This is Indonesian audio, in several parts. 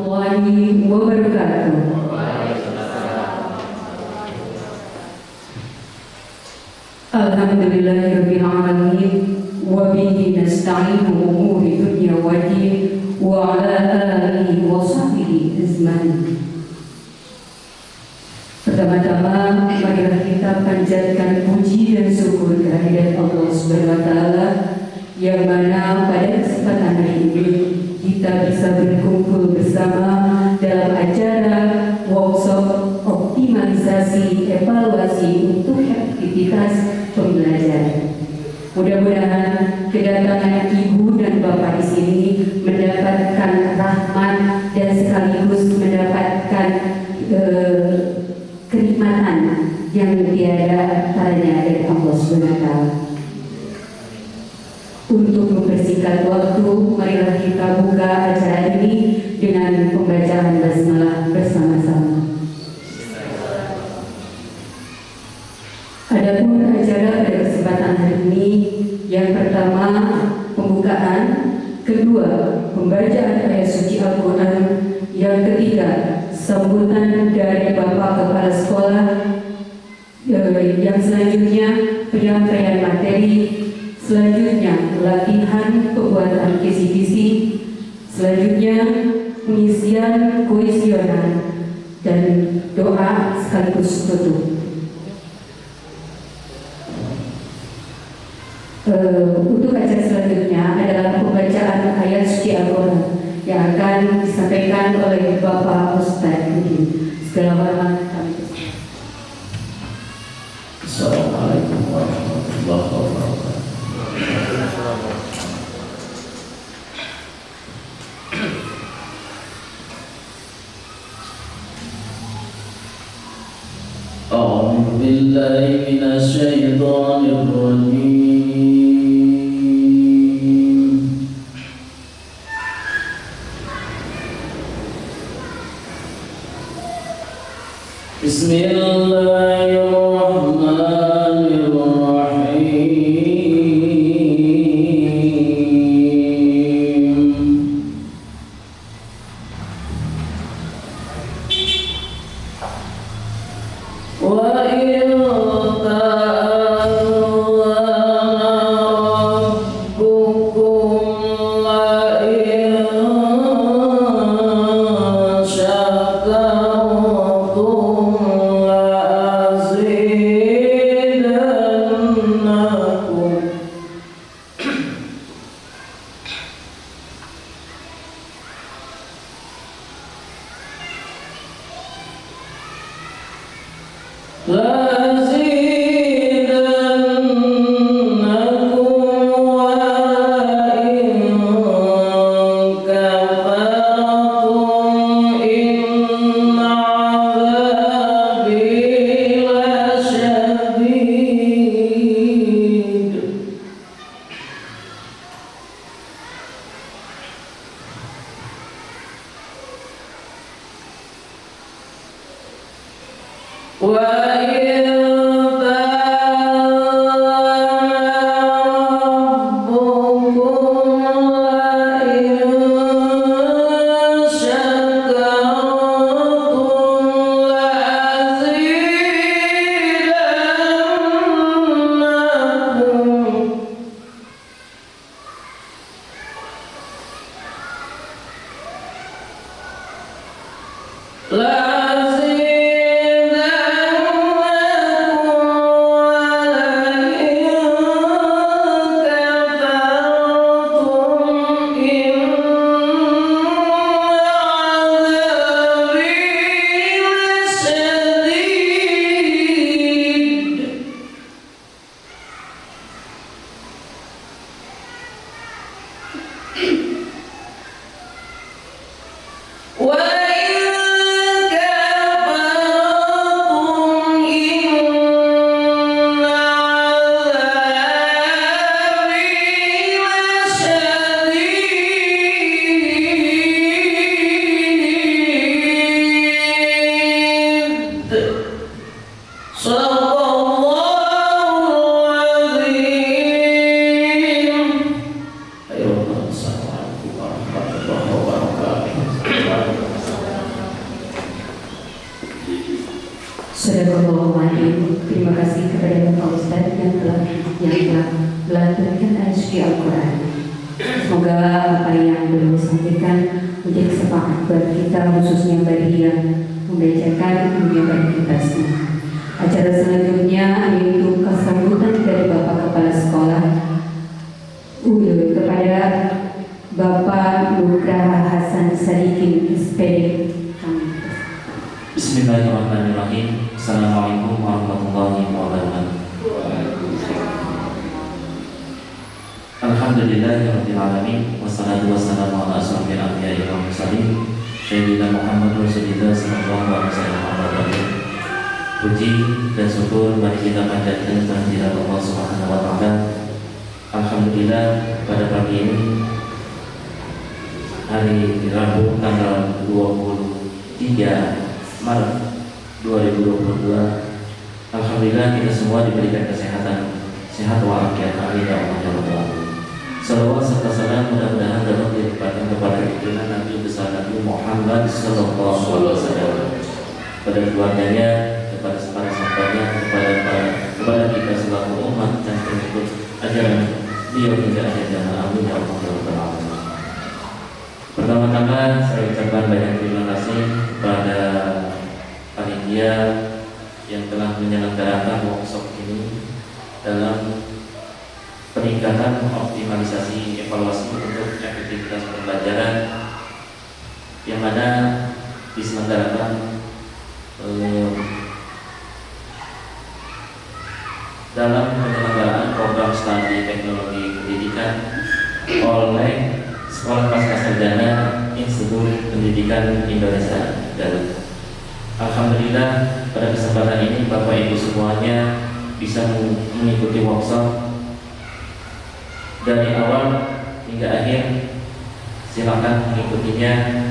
warahmatullahi wabarakatuh. Alhamdulillahirabbil alamin wa bihi nasta'inu umuri dunya waddin wa ala alihi wa sahbihi ajmain. Pertama-tama marilah kita panjatkan puji dan syukur kehadirat Allah Subhanahu wa taala yang mana pada kesempatan hari ini kita bisa berkumpul bersama dalam acara workshop optimalisasi evaluasi untuk aktivitas pembelajaran. Mudah-mudahan kedatangan ibu dan bapak di sini mendapatkan rahmat dan sekaligus mendapatkan kenikmatan yang tiada taranya dari Allah SWT. Untuk mempersingkat waktu, marilah kita buka acara ini dengan pembacaan basmalah bersama-sama. Adapun acara pada kesempatan hari ini, yang pertama pembukaan, kedua pembacaan ayat suci Al-Quran, yang ketiga sambutan dari Bapak Kepala Sekolah, yang selanjutnya penyampaian materi, selanjutnya latihan pembuatan kisi-kisi, selanjutnya pengisian kuesioner dan doa sekaligus tutup. Untuk acara selanjutnya adalah pembacaan ayat suci Al-Quran yang akan disampaikan oleh Bapak Ustaz Udin. Segala hormat kami. Assalamualaikum warahmatullahi wabarakatuh. A'udzu billahi minasy syaithanir rajim. وإن Bismillahirrahmanirrahim. Terima kasih kepada Bapak Ustadz yang telah melantunkan ayat suci Al-Quran. Semoga apa yang beliau sampaikan menjadi semangat buat kita, khususnya bagi yang membacakan dunia bagi kita semua. Acara selanjutnya yaitu kesambutan dari Bapak Kepala Sekolah kepada Bapak Nugraha Hasan Sadikin SPD. Bismillahirrahmanirrahim. Assalamualaikum warahmatullahi wabarakatuh. Alhamdulillahirabbil alamin wassalatu wassalamu ala asrofil anbiya'i wal mursalin sayyidina Muhammad Rasulullah sallallahu alaihi wasallam. Puji dan syukur mari kita panjatkan kehadirat Allah Subhanahu wa taala. Alhamdulillah pada pagi ini hari Rabu tanggal 23 Maret 2022, alhamdulillah kita semua diberikan kesehatan, sehat walafiat, amin ya Allah ya Rabbal alamin. Salawat serta salam mudah-mudahan dapat dilimpahkan kepada junjungan Nabi besar Nabi Muhammad sallallahu alaihi wasallam, kepada keluarganya, kepada para sahabatnya, kepada kita selaku umat dan pengikut ajaran beliau hingga akhir zaman, amin ya Allah ya Rabbal alamin. Pertama-tama saya ucapkan banyak terima kasih kepada panitia yang telah menyelenggarakan workshop ini dalam peningkatan optimalisasi evaluasi untuk efektivitas pembelajaran yang mana diselenggarakan dalam penyelenggaraan program studi teknologi pendidikan oleh Sekolah Pascasarjana Institut Pendidikan Indonesia Garut. Alhamdulillah pada kesempatan ini Bapak Ibu semuanya bisa mengikuti workshop dari awal hingga akhir. Silakan mengikutinya.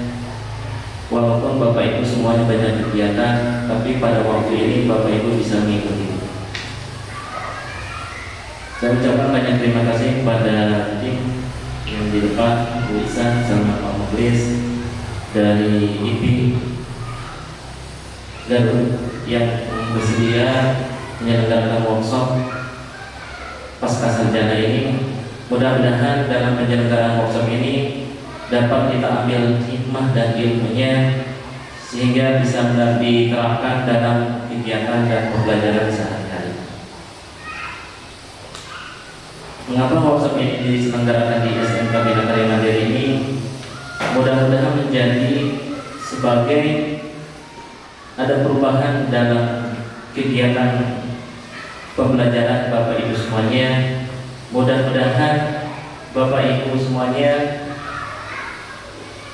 Walaupun Bapak Ibu semuanya banyak kegiatan, tapi pada waktu ini Bapak Ibu bisa mengikuti. Saya ucapkan banyak terima kasih kepada tim yang di depan, Bu Isan sama Pak Muklis dari IPI Garut yang bersedia menyelenggarakan workshop Pascasarjana ini. Mudah-mudahan dalam penyelenggaraan workshop ini dapat kita ambil hikmah dan ilmunya sehingga bisa diterapkan dalam kegiatan dan pembelajaran sehari-hari. Mengapa workshop ini diselenggarakan di SMK Bina Karya Mandiri ini? Mudah-mudahan menjadi sebagai ada perubahan dalam kegiatan pembelajaran Bapak Ibu semuanya. Mudah-mudahan Bapak Ibu semuanya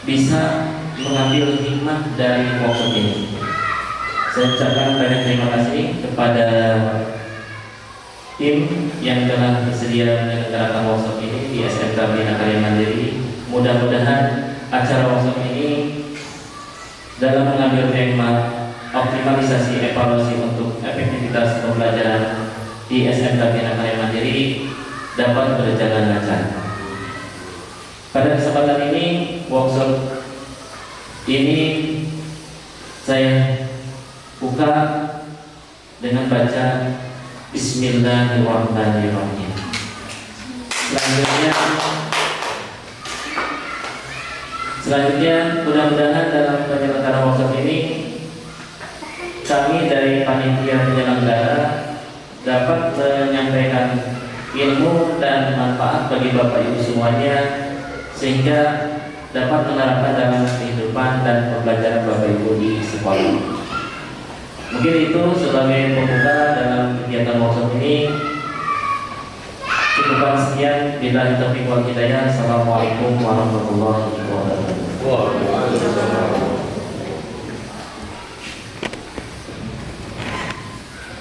bisa mengambil hikmah dari workshop ini. Saya ucapkan banyak terima kasih kepada tim yang telah bersedia menyelenggarakan workshop ini di SMK Bina Karya Mandiri. Mudah-mudahan acara workshop ini dalam mengambil tema optimalisasi evaluasi untuk efektivitas pembelajaran di SMK Bina Karya Mandiri dapat berjalan lancar. Pada kesempatan ini, workshop ini saya buka dengan baca Bismillahirrahmanirrahim. Selanjutnya mudah-mudahan dalam penyelenggaraan workshop ini kami dari panitia penyelenggara dapat menyampaikan ilmu dan manfaat bagi Bapak Ibu semuanya sehingga dapat menerapkan dalam kehidupan dan pembelajaran Bapak Ibu di sekolah. Mungkin itu sebagai pembuka dalam kegiatan workshop ini. Cukupan sekian. Billahi taufiq wal hidayah. Assalamualaikum warahmatullahi wabarakatuh.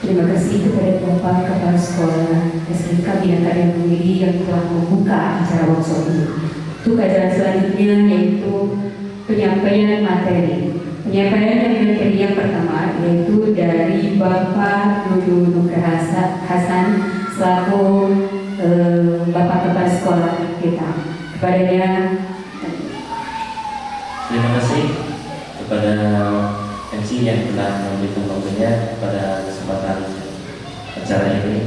Terima kasih kepada Bapak Kepala Sekolah SMK Bina Karya Mandiri yang telah membuka acara workshop ini. Untuk acara selanjutnya yaitu penyampaian materi. Penyampaian materi yang pertama yaitu dari Bapak Nudu Nugraha Hasan selaku Bapak Kepala Sekolah kita. Kepadanya terima kasih kepada MC MC yang telah memberikan waktunya pada kesempatan acara ini.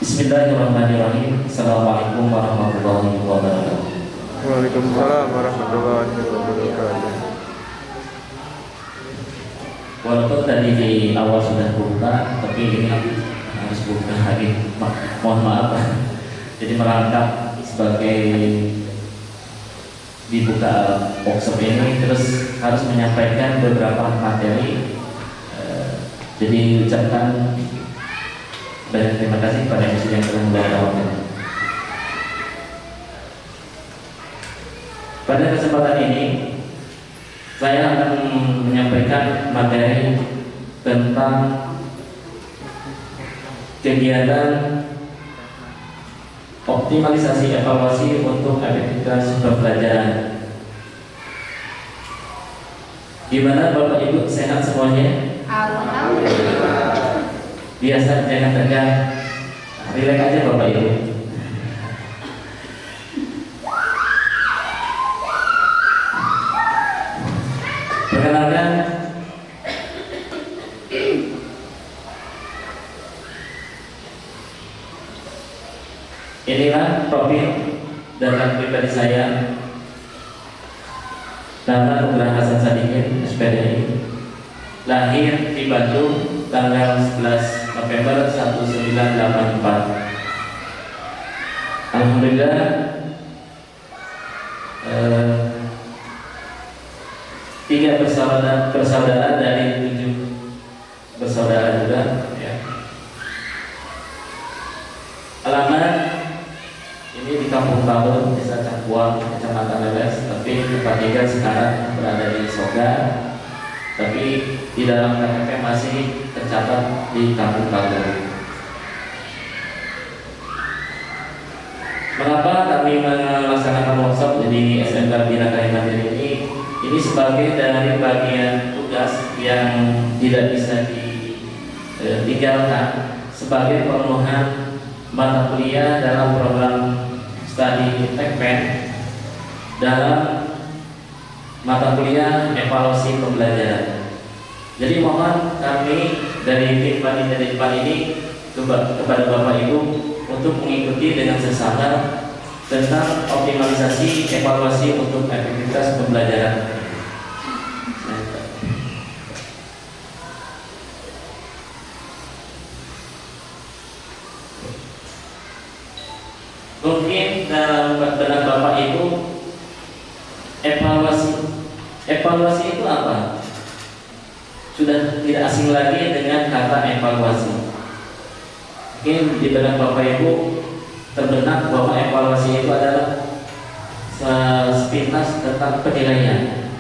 Bismillahirrahmanirrahim. Assalamualaikum warahmatullahi wabarakatuh. Waalaikumsalam warahmatullahi wabarakatuh. Walaupun tadi di awal sudah buka, tapi ini harus buka lagi. Mohon maaf. Jadi merangkap sebagai dibuka workshop ini, terus harus menyampaikan beberapa materi. Jadi ucapkan banyak terima kasih pada MC yang telah membawakan. Pada kesempatan ini saya akan menyampaikan materi tentang kegiatan optimalisasi evaluasi untuk efektivitas pembelajaran. Gimana Bapak Ibu, sehat semuanya? Alhamdulillah. Biasa, jangan tegang, rileks aja Bapak Ibu. Perkenalkan, inilah profil data pribadi saya. Nama Nugraha Hasan Sadikin, SPDI. Lahir di Bandung tanggal 11 November 1984. Alhamdulillah, tiga bersaudara dari 7 bersaudara juga, ya. Alamat ini di Kampung Taun, Desa Cangkuang, Kecamatan Leles, tapi tempat tinggal sekarang berada di Soga, tapi di dalam KTP masih tercatat di Kampung Taun. Mengapa kami melaksanakan workshop jadi SMK Bina Karya Mandiri ini? Ini sebagai dari bagian tugas yang tidak bisa ditinggalkan sebagai pemenuhan mata kuliah dalam program studi Tekpen dalam mata kuliah evaluasi pembelajaran. Jadi mohon kami dari tim panitia depan ini kepada Bapak Ibu untuk mengikuti dengan seksama tentang optimalisasi evaluasi untuk efektivitas pembelajaran. Mungkin dalam benak Bapak Ibu, evaluasi itu apa? Sudah tidak asing lagi dengan kata evaluasi. Mungkin di benak Bapak Ibu terbenak bahwa evaluasi itu adalah sepintas tentang penilaian.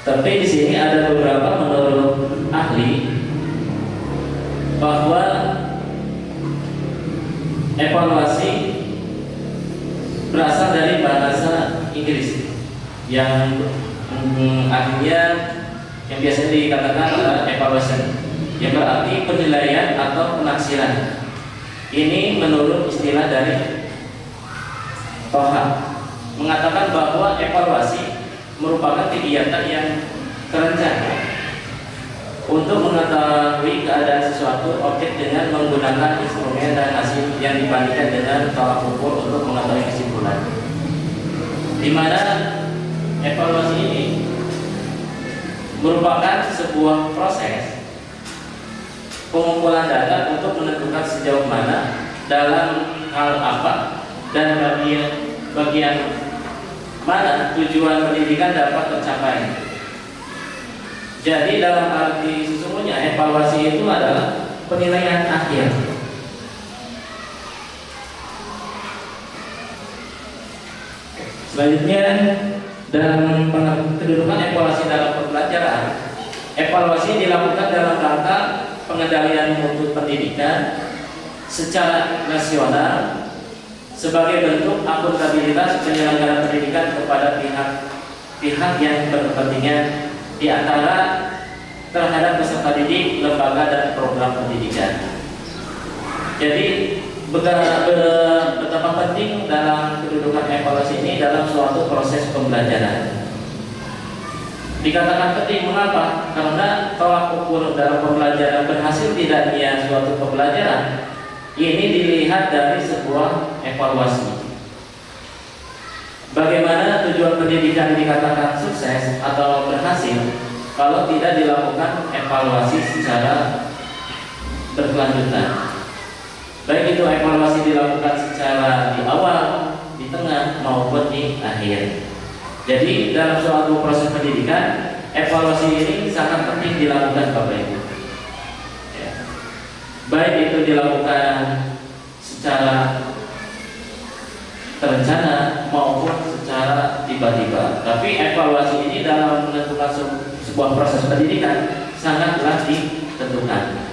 Tapi di sini ada beberapa menurut ahli bahwa evaluasi berasal dari bahasa Inggris yang artinya yang biasanya dikatakan adalah evaluation, yang berarti penilaian atau penaksiran. Ini menurut istilah dari Toha mengatakan bahwa evaluasi merupakan kegiatan yang terencana untuk mengetahui keadaan sesuatu objek dengan menggunakan instrumen dan hasil yang dibandingkan dengan tolak ukur untuk mengetahui kesimpulan. Di mana evaluasi ini merupakan sebuah proses pengumpulan data untuk menentukan sejauh mana dalam hal apa dan bagian mana tujuan pendidikan dapat tercapai. Jadi dalam arti sesungguhnya evaluasi itu adalah penilaian akhir. Selanjutnya, dalam kedudukan evaluasi dalam pembelajaran, evaluasi dilakukan dalam rangka pengendalian mutu pendidikan secara nasional sebagai bentuk akuntabilitas penyelenggaraan pendidikan kepada pihak yang berkepentingan di antara terhadap peserta didik, lembaga dan program pendidikan. Jadi betapa penting dalam kedudukan evaluasi ini dalam suatu proses pembelajaran. Dikatakan penting, mengapa? Karena tolak ukur dalam pembelajaran berhasil tidaknya suatu pembelajaran ini dilihat dari sebuah evaluasi. Bagaimana tujuan pendidikan dikatakan sukses atau berhasil kalau tidak dilakukan evaluasi secara berkelanjutan? Baik itu evaluasi dilakukan secara di awal, di tengah maupun di akhir. Jadi dalam suatu proses pendidikan, evaluasi ini sangat penting dilakukan Bapak Ibu. Ya. Baik itu dilakukan secara terencana maupun secara tiba-tiba. Tapi evaluasi ini dalam menentukan sebuah proses pendidikan sangatlah ditentukan.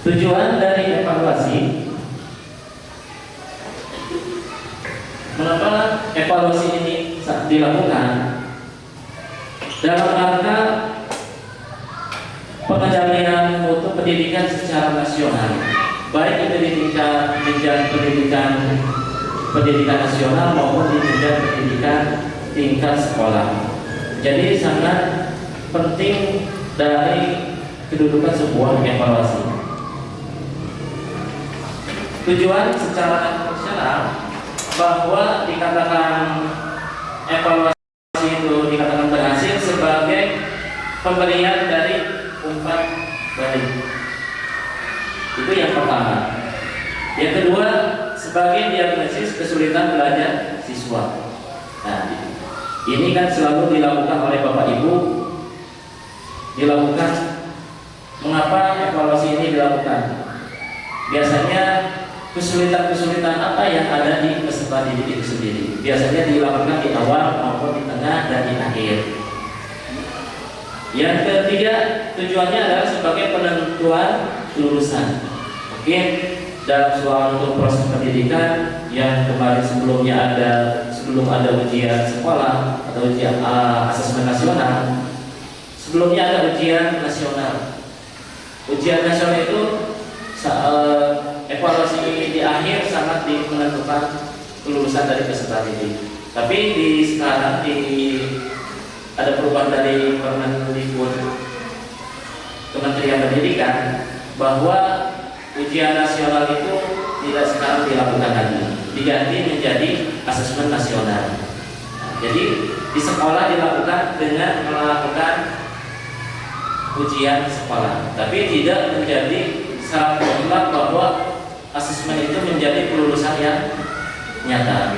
Tujuan dari evaluasi, mengapa evaluasi ini dilakukan? Dalam rangka pengendalian mutu pendidikan secara nasional, baik itu di tingkat jenjang pendidikan nasional maupun di jenjang pendidikan tingkat sekolah. Jadi sangat penting dari kedudukan sebuah evaluasi. Tujuan secara nasional bahwa dikatakan evaluasi itu dikatakan berhasil sebagai pemberian dari umpan balik. Itu yang pertama. Yang kedua, sebagai diagnosis kesulitan belajar siswa. Nah, ini kan selalu dilakukan oleh Bapak Ibu. Dilakukan, mengapa evaluasi ini dilakukan? Biasanya kesulitan-kesulitan apa yang ada di peserta didik itu sendiri biasanya dilakukan di awal maupun di tengah dan di akhir. Yang ketiga, tujuannya adalah sebagai penentuan kelulusan. Mungkin dalam suatu proses pendidikan yang kemarin sebelum ada ujian sekolah atau ujian asesmen nasional, sebelumnya ada ujian nasional. Ujian nasional itu evaluasi di akhir sangat menentukan kelulusan dari peserta didik. Tapi sekarang ada perubahan dari Kementerian Pendidikan bahwa ujian nasional itu tidak sekarang dilakukan lagi, diganti menjadi asesmen nasional. Jadi di sekolah dilakukan dengan melakukan ujian sekolah, tapi tidak menjadi syarat mutlak bahwa asesmen itu menjadi kelulusan yang nyata.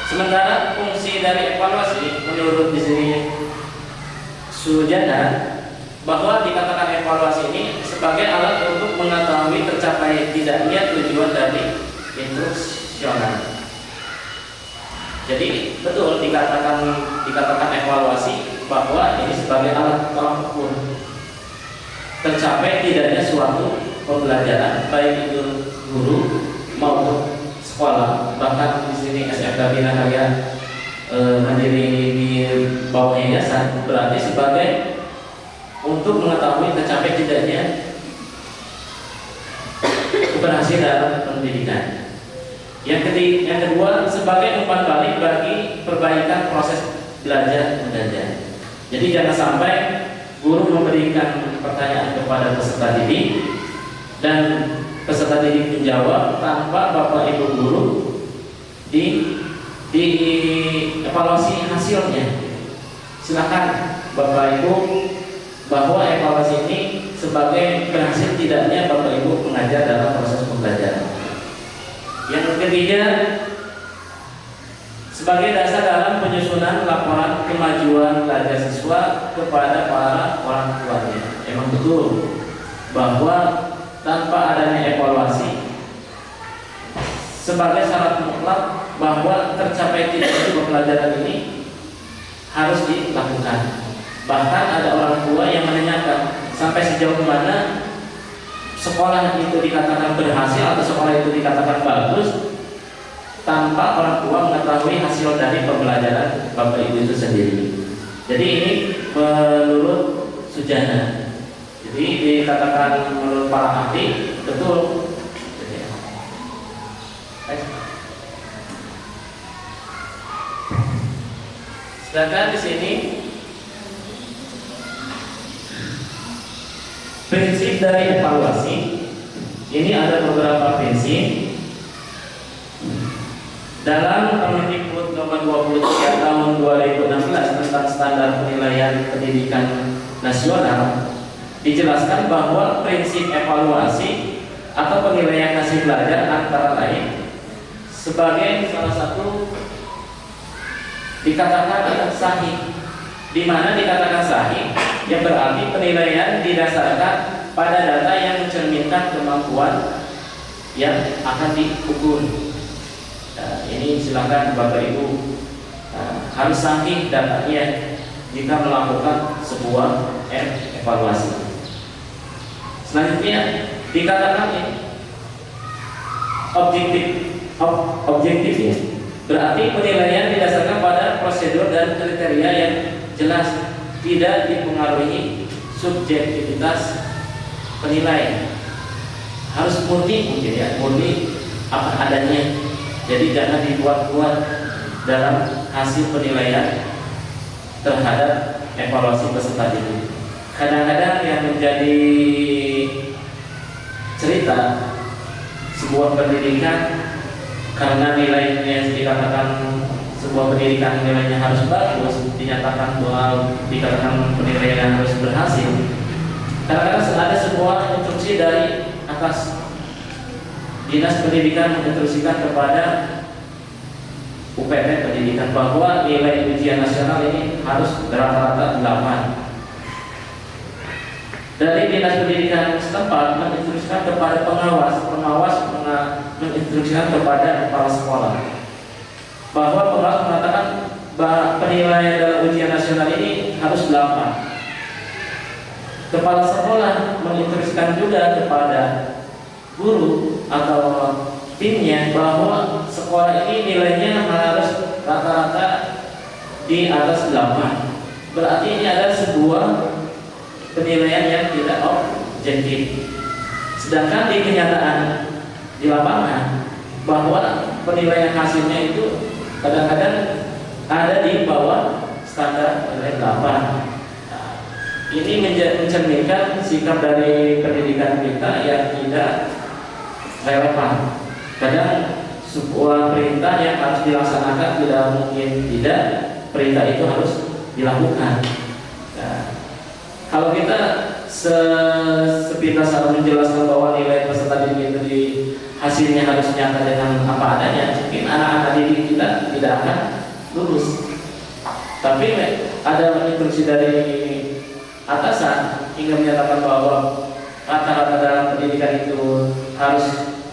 Sementara fungsi dari evaluasi menurut di sini Sujana bahwa dikatakan evaluasi ini sebagai alat untuk mengetahui tercapai tidaknya tujuan dari instruksional. Jadi betul dikatakan evaluasi bahwa ini sebagai alat tolak ukur tercapai tidaknya suatu pembelajaran, baik itu guru maupun sekolah, bahkan di sini SMK Bina Karya Mandiri di bawah yayasan, berarti sebagai untuk mengetahui tercapai tidaknya keberhasilan pendidikan. Yang kedua, sebagai umpan balik bagi perbaikan proses belajar mengajar. Jadi jangan sampai guru memberikan pertanyaan kepada peserta didik dan peserta didik menjawab tanpa Bapak Ibu guru di evaluasi hasilnya. Silakan Bapak Ibu bahwa evaluasi ini sebagai berhasil tidaknya Bapak Ibu mengajar dalam proses pembelajaran. Yang ketiga, sebagai dasar dalam penyusunan laporan kemajuan belajar siswa kepada para orang tuanya. Emang betul bahwa tanpa adanya evaluasi sebagai syarat mutlak bahwa tercapai tidaknya pembelajaran ini harus dilakukan. Bahkan ada orang tua yang menanyakan sampai sejauh mana sekolah itu dikatakan berhasil atau sekolah itu dikatakan bagus tanpa orang tua mengetahui hasil dari pembelajaran Bapak Ibu itu sendiri. Jadi ini menurut Sujana. Jadi dikatakan menurut para ahli betul. Sedangkan di sini prinsip dari evaluasi ini ada beberapa prinsip dalam Permendikbud nomor 23 tahun 2016 tentang standar penilaian pendidikan nasional. Dijelaskan bahwa prinsip evaluasi atau penilaian hasil belajar antara lain sebagai salah satu dikatakan sahih. Di mana dikatakan sahih, yang berarti penilaian didasarkan pada data yang mencerminkan kemampuan yang akan diukur. Nah, ini silakan Bapak Ibu harus sahih datanya jika melakukan sebuah evaluasi. Selanjutnya dikatakan ini objektif ya. Berarti penilaian didasarkan pada prosedur dan kriteria yang jelas, tidak dipengaruhi subjektivitas penilai. Harus murni mungkin ya, murni apa adanya. Jadi jangan dibuat-buat dalam hasil penilaian terhadap evaluasi peserta didik. Kadang-kadang yang menjadi cerita sebuah pendidikan karena nilainya dikatakan sebuah pendidikan nilainya harus bagus, dinyatakan bahwa dikatakan penilaian harus berhasil. Kadang-kadang ada sebuah instruksi dari atas, Dinas Pendidikan menginstruksikan kepada UPT Pendidikan bahwa nilai ujian nasional ini harus rata-rata 8. Dari Dinas Pendidikan setempat menginstruksikan kepada pengawas menginstruksikan kepada kepala sekolah bahwa pengawas mengatakan bahwa penilaian dalam ujian nasional ini harus 8. Kepala sekolah menginstruksikan juga kepada guru atau timnya bahwa sekolah ini nilainya harus rata-rata di atas 8. Berarti ini adalah sebuah penilaian yang tidak objektif. Sedangkan di kenyataan di lapangan bahwa penilaian hasilnya itu kadang-kadang ada di bawah standar nilai 8. Ini mencerminkan sikap dari pendidikan kita yang tidak relevan. Kadang sebuah perintah yang harus dilaksanakan tidak mungkin tidak, perintah itu harus dilakukan. Nah, kalau kita sepintas harus menjelaskan bahwa nilai peserta didik itu hasilnya harus nyata dengan apa adanya, mungkin anak-anak didik kita tidak akan lulus. Tapi ada instruksi dari atasan hingga menyatakan bahwa rata-rata dalam pendidikan itu harus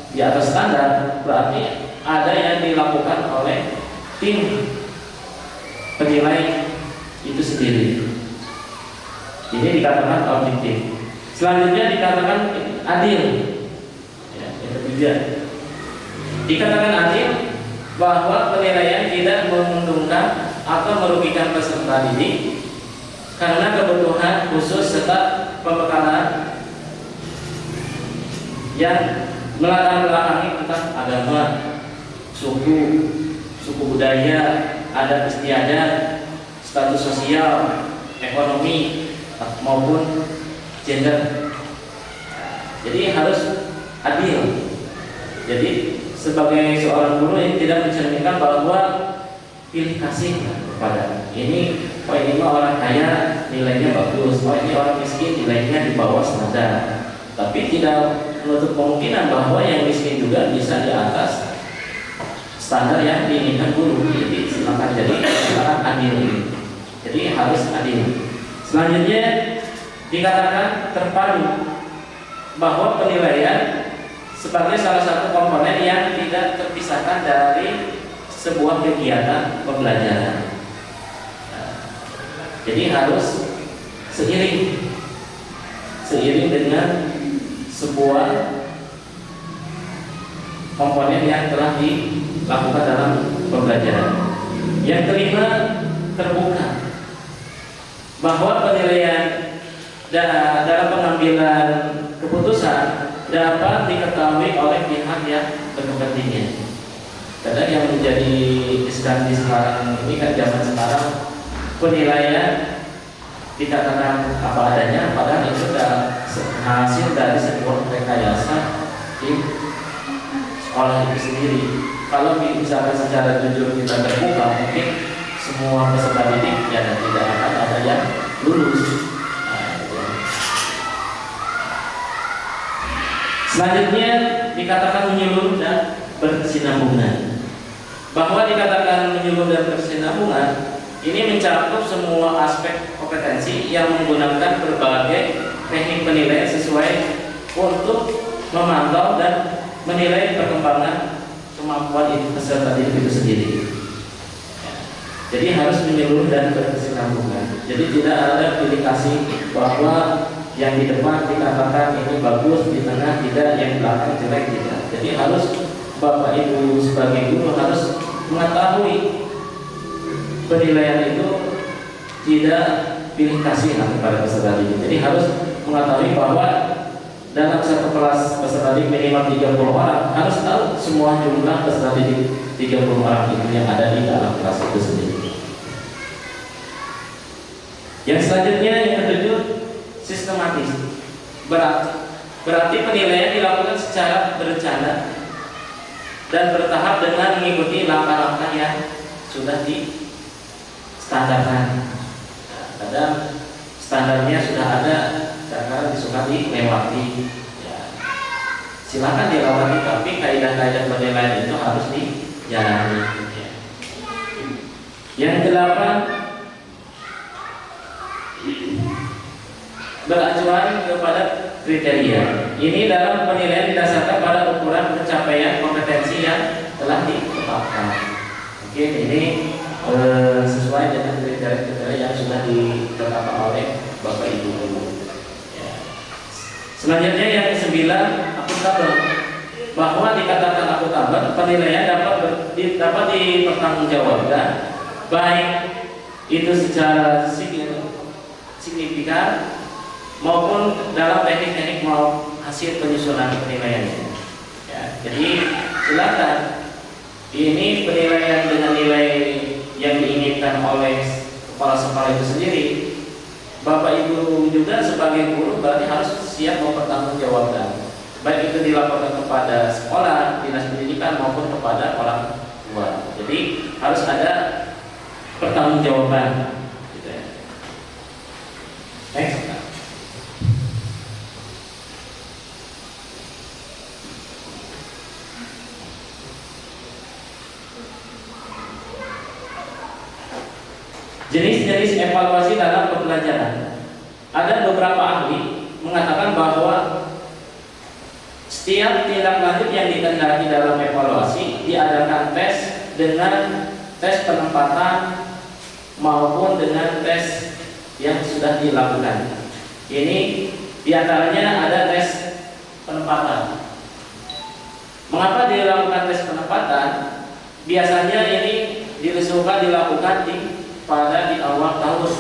di atas standar, berarti ada yang dilakukan oleh tim penilai itu sendiri. Ini dikatakan objektif. Selanjutnya dikatakan adil. Ya, yang ketiga, dikatakan adil bahwa penilaian tidak menguntungkan atau merugikan peserta didik karena kebutuhan khusus serta pembekalan yang melatar belakangi tentang agama, suku budaya, adat istiadat, status sosial, ekonomi maupun gender. Jadi harus adil. Jadi sebagai seorang guru yang tidak mencerminkan bahwa pilih kasih kepada ini, oh ini mah orang kaya nilainya bagus, oh ini orang miskin nilainya di bawah standar. Tapi tidak menutup kemungkinan bahwa yang miskin juga bisa di atas standar yang diinginkan guru. Jadi silakan adil. Jadi harus adil. Selanjutnya dikatakan terpadu bahwa penilaian sebagai salah satu komponen yang tidak terpisahkan dari sebuah kegiatan pembelajaran. Jadi harus seiring dengan sebuah komponen yang telah dilakukan dalam pembelajaran. Yang kelima, terbuka. bahwa penilaian dalam pengambilan keputusan dapat diketahui oleh pihak yang berkepentingan. Karena yang menjadi istilah sekarang ini kan zaman sekarang penilaian dikatakan apa adanya, padahal itu sudah hasil dari sebuah rekayasa di sekolah itu sendiri. Kalau misalkan secara jujur kita terbuka, mungkin semua peserta didik ya tidak akan ada yang lulus. Selanjutnya dikatakan menyeluruh dan berkesinambungan. Bahwa dikatakan menyeluruh dan berkesinambungan ini mencakup semua aspek kompetensi yang menggunakan berbagai teknik penilaian sesuai untuk memantau dan menilai perkembangan kemampuan peserta didik itu sendiri. Jadi harus menyeluruh dan berkesinambungan. Jadi tidak ada pilih kasih bahwa yang di depan dikatakan ini bagus, di tengah tidak, yang di belakang jelek tidak. Jadi harus Bapak Ibu sebagai guru harus mengetahui penilaian itu tidak pilih kasih kepada peserta didik. Jadi harus mengetahui bahwa dalam satu kelas peserta didik minimal 30 orang, harus tahu semua jumlah peserta didik 30 orang itu yang ada di dalam kelas itu sendiri. Yang selanjutnya yang ketujuh, sistematis. Berarti penilaian dilakukan secara berencana dan bertahap dengan mengikuti langkah-langkah yang sudah distandarkan. Kadang standarnya sudah ada, karena disuka dilewati. Ya. Silakan dilewati, tapi kaidah-kaidah penilaian itu harus dijalani. Ya. Yang kedelapan, beracuan kepada kriteria. Ini dalam penilaian didasarkan pada ukuran pencapaian kompetensi yang telah ditetapkan. Mungkin ini sesuai dengan kriteria yang sudah ditetapkan oleh Bapak Ibu. Ya. Selanjutnya yang ke-9, akuntabel. Bahwa dikatakan akuntabel, penilaian dapat dipertanggungjawabkan, baik itu secara signifikan maupun dalam teknik-teknik mau hasil penyusunan penilaian. Ya, jadi silakan ini penilaian dengan nilai yang diinginkan oleh kepala sekolah itu sendiri. Bapak Ibu juga sebagai guru berarti harus siap mempertanggungjawabkan, baik itu dilaporkan kepada sekolah, dinas pendidikan maupun kepada orang tua. Jadi harus ada pertanggungjawaban. Gitu ya. Next. Jenis-jenis evaluasi dalam pembelajaran. Ada beberapa ahli mengatakan bahwa setiap tindak lanjut yang dikendaki dalam evaluasi diadakan tes dengan tes penempatan maupun dengan tes yang sudah dilakukan. Ini diantaranya ada tes penempatan. Mengapa dilakukan tes penempatan? Biasanya ini dilakukan pada di awal tahun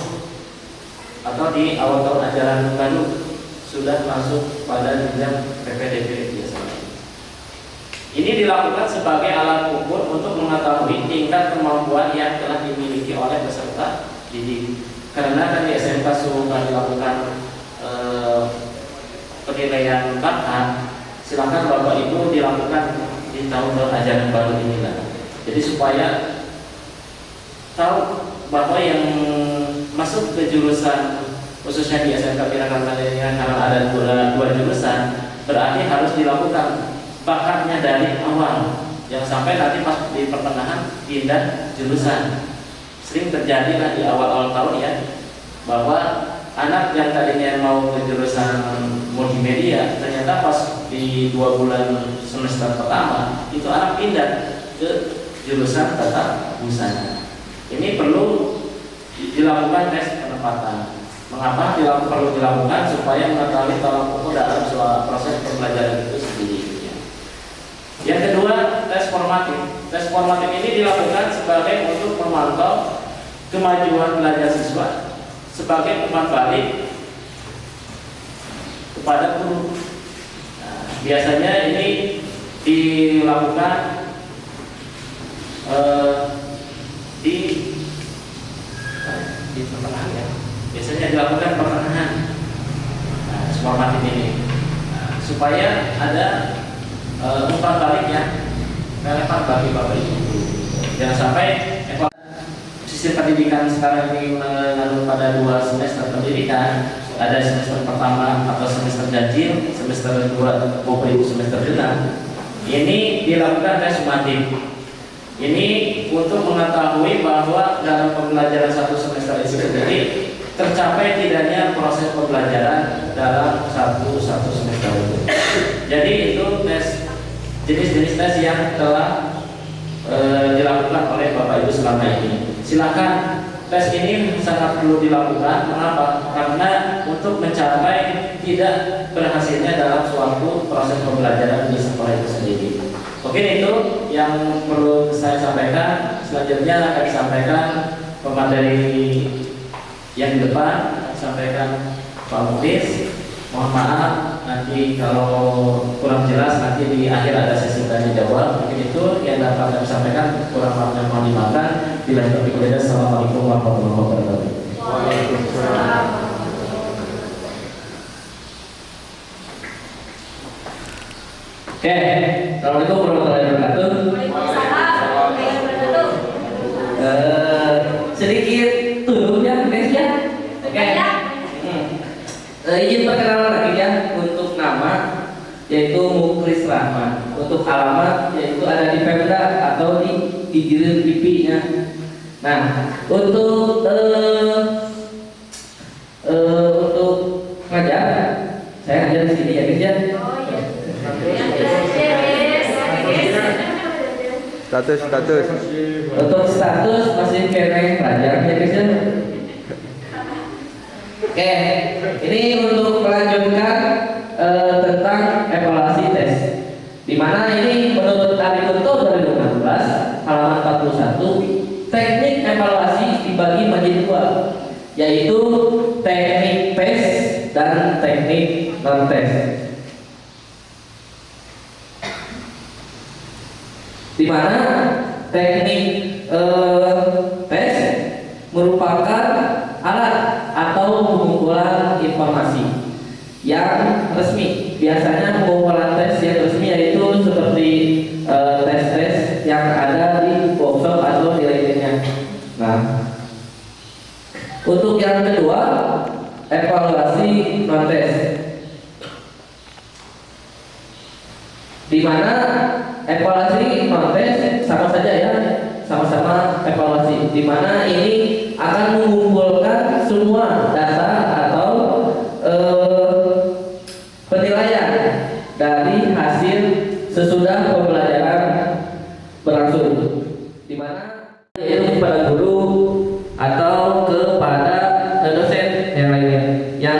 atau di awal tahun ajaran baru sudah masuk pada jenjang PPDB biasanya. Ini dilakukan sebagai alat ukur untuk mengetahui tingkat kemampuan yang telah dimiliki oleh peserta didik. Karena kan di SMK sudah dilakukan penilaian bakat, silakan Bapak Ibu dilakukan di tahun-tahun ajaran baru inilah. Jadi supaya tahu bahwa yang masuk ke jurusan khususnya di SMK Pirakan Mandalika karena ada dua jurusan, berarti harus dilakukan bakatnya dari awal, yang sampai nanti pas di pertengahan pindah jurusan. Sering terjadi lah di awal-awal tahun ya, bahwa anak yang tadinya mau ke jurusan multimedia, ternyata pas di 2 bulan semester pertama itu anak pindah ke jurusan tata busana. Ini perlu dilakukan tes penempatan. Mengapa perlu dilakukan? Supaya mengetahui tolak ukur dalam proses pembelajaran itu sendiri. Yang kedua, tes formatif. Tes formatif ini dilakukan sebagai untuk memantau kemajuan belajar siswa sebagai umpan balik kepada guru. Nah, biasanya ini dilakukan di pertengahan ya. Biasanya dilakukan pertengahan formatif ini, supaya ada umpan baliknya relevan bagi Bapak Ibu. Jangan sampai sistem pendidikan sekarang ini mengandung pada 2 semester pendidikan, ada semester pertama atau semester ganjil, semester 2 maupun semester genap. Ini dilakukan tes sumatif. Ini untuk mengetahui bahwa dalam pembelajaran 1 semester itu sendiri tercapai tidaknya proses pembelajaran dalam satu semester itu. Jadi itu tes jenis-jenis tes yang telah dilakukan oleh Bapak Ibu selama ini. Silakan, tes ini sangat perlu dilakukan. Mengapa? Karena untuk mencapai tidak berhasilnya dalam suatu proses pembelajaran di sekolah itu sendiri. Mungkin itu yang perlu saya sampaikan. Selanjutnya akan disampaikan pemateri yang di depan, sampaikan Pak Muklis. Mohon maaf nanti kalau kurang jelas, nanti di akhir ada sesi tanya jawab. Mungkin itu yang dapat kami sampaikan. Kurang lebihnya mohon dimaafkan. Bila taufiq wal hidayah. Assalamualaikum warahmatullahi wabarakatuh. Waalaikumsalam. Oke, assalamualaikum warahmatullahi wabarakatuh. Sedikit turunnya guys ya. Oke. Izin perkenalan lagi ya, untuk nama yaitu Muklis Rahman, untuk alamat yaitu ada di Pemda atau di Jirin PP-nya. Nah, untuk ngajar, saya ngajar di sini ya guys ya. Status. Untuk status masih keren pelajar ya guys ya. Oke, ini untuk melanjutkan tentang evaluasi tes. Di mana ini menurut Arikunto 2016 halaman 41, teknik evaluasi dibagi menjadi 2, yaitu teknik PES dan teknik non-PES. Di mana teknik PES merupakan alat atau pengumpulan informasi yang resmi. Biasanya pengumpulan tes yang resmi yaitu seperti tes-tes yang ada di workshop atau di lainnya. Nah, untuk yang kedua, evaluasi non-tes, di mana evaluasi non-tes sama saja ya, sama-sama evaluasi, di mana ini akan mengumpulkan semua data atau penilaian dari hasil sesudah pembelajaran berlangsung, di mana yaitu kepada guru atau kepada dosen yang lainnya. Yang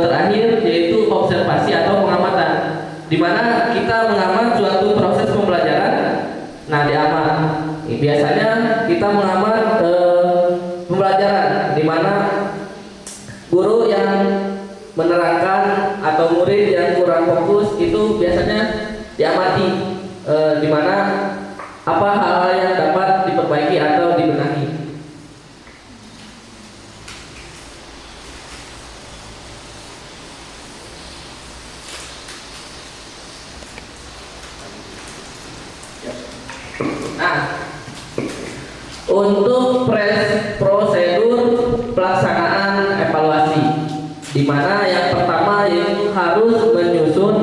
terakhir yaitu observasi atau pengamatan, di mana kita mengamat suatu proses pembelajaran. Nah, diamat. Biasanya kita mengamat pembelajaran, di mana guru yang menerangkan atau murid yang kurang fokus itu biasanya diamati, di mana apa hal-hal yang dapat diperbaiki atau dibenahi. Nah, untuk prosedur pelaksanaan evaluasi, di mana yang pertama yaitu harus menyusun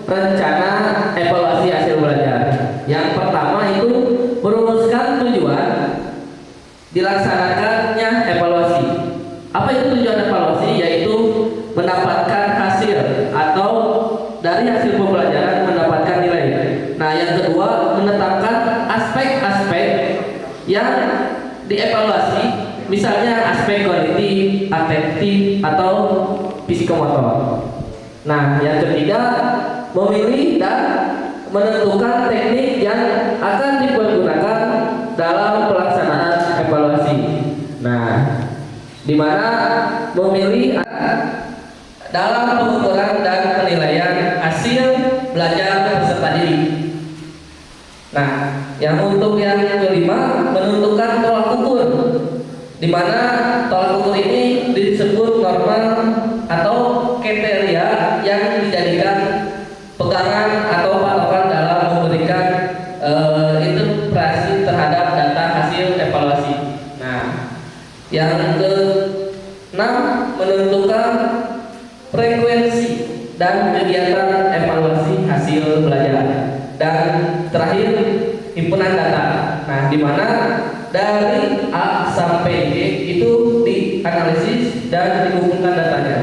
rencana evaluasi hasil belajar. Yang pertama itu merumuskan tujuan dilaksanakannya evaluasi. Apa itu tujuan evaluasi? Yaitu mendapatkan hasil atau dari hasil pembelajaran mendapatkan nilai. Nah, yang kedua menetapkan aspek-aspek yang dievaluasi, misalnya aspek kognitif, afektif, atau psikomotor. Nah, yang ketiga memilih dan menentukan teknik yang akan dipergunakan dalam pelaksanaan evaluasi. Nah, di mana memilih dalam pengukuran dan penilaian hasil belajar peserta didik. Nah, yang untuk yang kelima menentukan tolak ukur, di mana tolak ukur ini disebut norma atau kriteria yang dijadikan pegangan atau patokan dalam memberikan interpretasi terhadap data hasil evaluasi. Nah, yang ke-6 menentukan frekuensi dan kegiatan evaluasi hasil belajar. Dan terakhir himpunan data. Nah, di mana dari A sampai D itu dianalisis dan dikumpulkan datanya.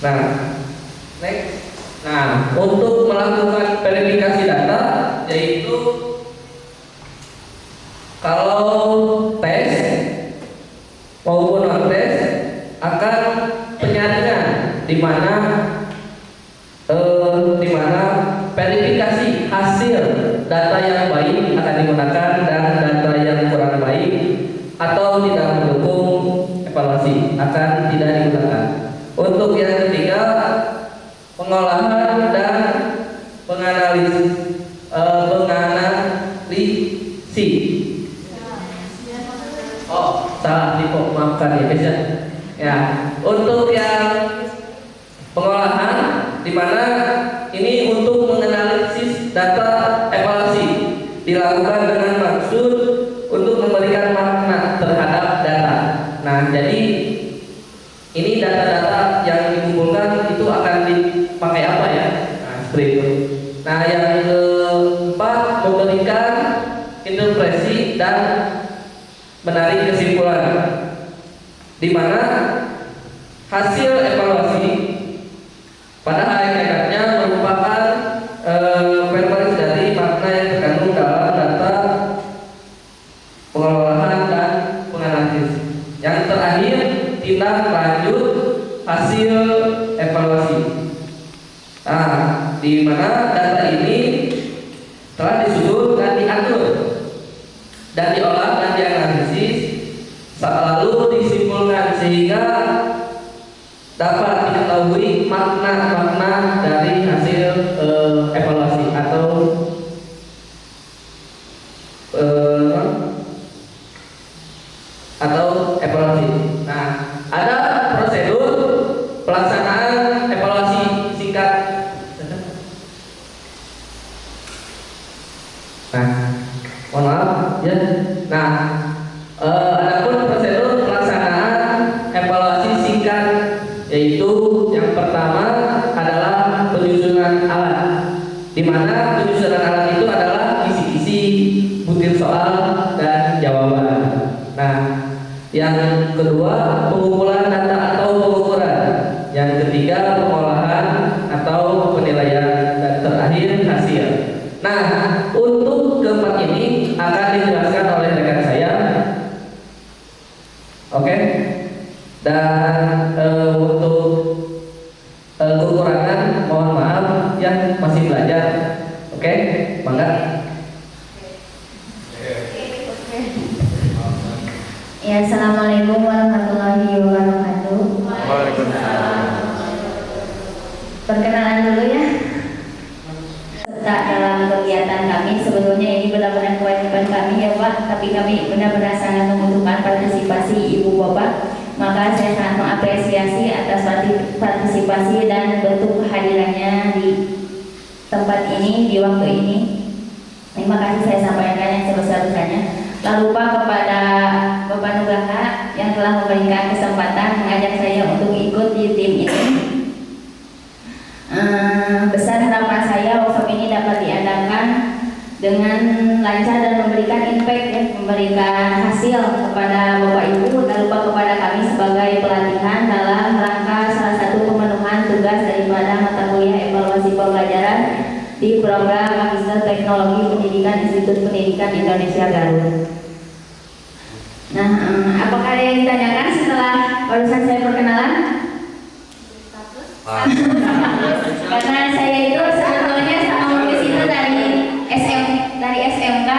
Nah, next. Nah, untuk melakukan verifikasi data, yaitu kalau tes maupun non tes akan penyaringan, di mana verifikasi hasil data yang baik akan digunakan dan data yang kurang baik atau tidak mendukung evaluasi akan tidak digunakan. Untuk yang ketiga, pengolahan dan penganalisis. Oh, salah tipe, maafkan ya guys ya. Ya, untuk yang pengolahan, di mana ini untuk menganalisis data evaluasi dilakukan dengan maksud untuk memberikan makna terhadap data. Nah, jadi ini data-data yang dikumpulkan itu akan dipakai apa ya? Nah, seperti itu. Nah, yang keempat memberikan interpretasi dan menarik kesimpulan, di mana hasil evaluasi pada hakikatnya merupakan verbalis dari makna yang terkandung dalam data pengelolaan dan penganalisis. Yang terakhir, tindak lanjut hasil evaluasi. Nah, di mana data ini telah disusun dan diatur dan diolah dan dianalisis lalu disimpulkan sehingga dapat diketahui makna-makna dari hasil evaluasi atau evaluasi. Nah, ada prosedur pelaksanaan evaluasi singkat. Nah, mohon maaf ya. Nah, adapun prosedur pelaksanaan evaluasi singkat, yaitu yang pertama adalah penyusunan alat, di mana penyusunan alat itu adalah kisi-kisi, butir soal dan jawaban. Nah, yang kedua pengumpulan data atau pengukuran, yang ketiga pengolahan atau penilaian, dan terakhir hasil. Nah, untuk keempat ini akan dijelaskan oleh rekan saya. Oke. Dan untuk kekurangan mohon maaf yang masih belajar. Oke, bangga. Ya, assalamualaikum warahmatullahi wabarakatuh. Waalaikumsalam. Perkenalan dulu ya. Serta dalam kegiatan kami, sebetulnya ini benar-benar kewajiban kami ya Pak, tapi kami benar-benar sangat membutuhkan partisipasi Ibu Bapak. Maka saya sangat mengapresiasi atas partisipasi dan bentuk kehadirannya di tempat ini, di waktu ini. Terima kasih saya sampaikan yang sebesar-besarnya. Lalu Pak, kepada Bapak Nugraha yang telah memberikan kesempatan mengajak saya untuk ikut di tim ini. Besar harapan saya workshop ini dapat diadakan dengan lancar dan memberikan impact ya, memberikan hasil kepada Bapak Ibu dan lupa kepada kami sebagai pelatihan dalam rangka salah satu pemenuhan tugas daripada mata kuliah evaluasi pembelajaran di program Magister Teknologi Pendidikan Institut Pendidikan Indonesia Garut. Nah, apakah ada yang ditanyakan setelah barusan saya perkenalan? Karena saya itu sebetulnya sama lulus itu dari SMK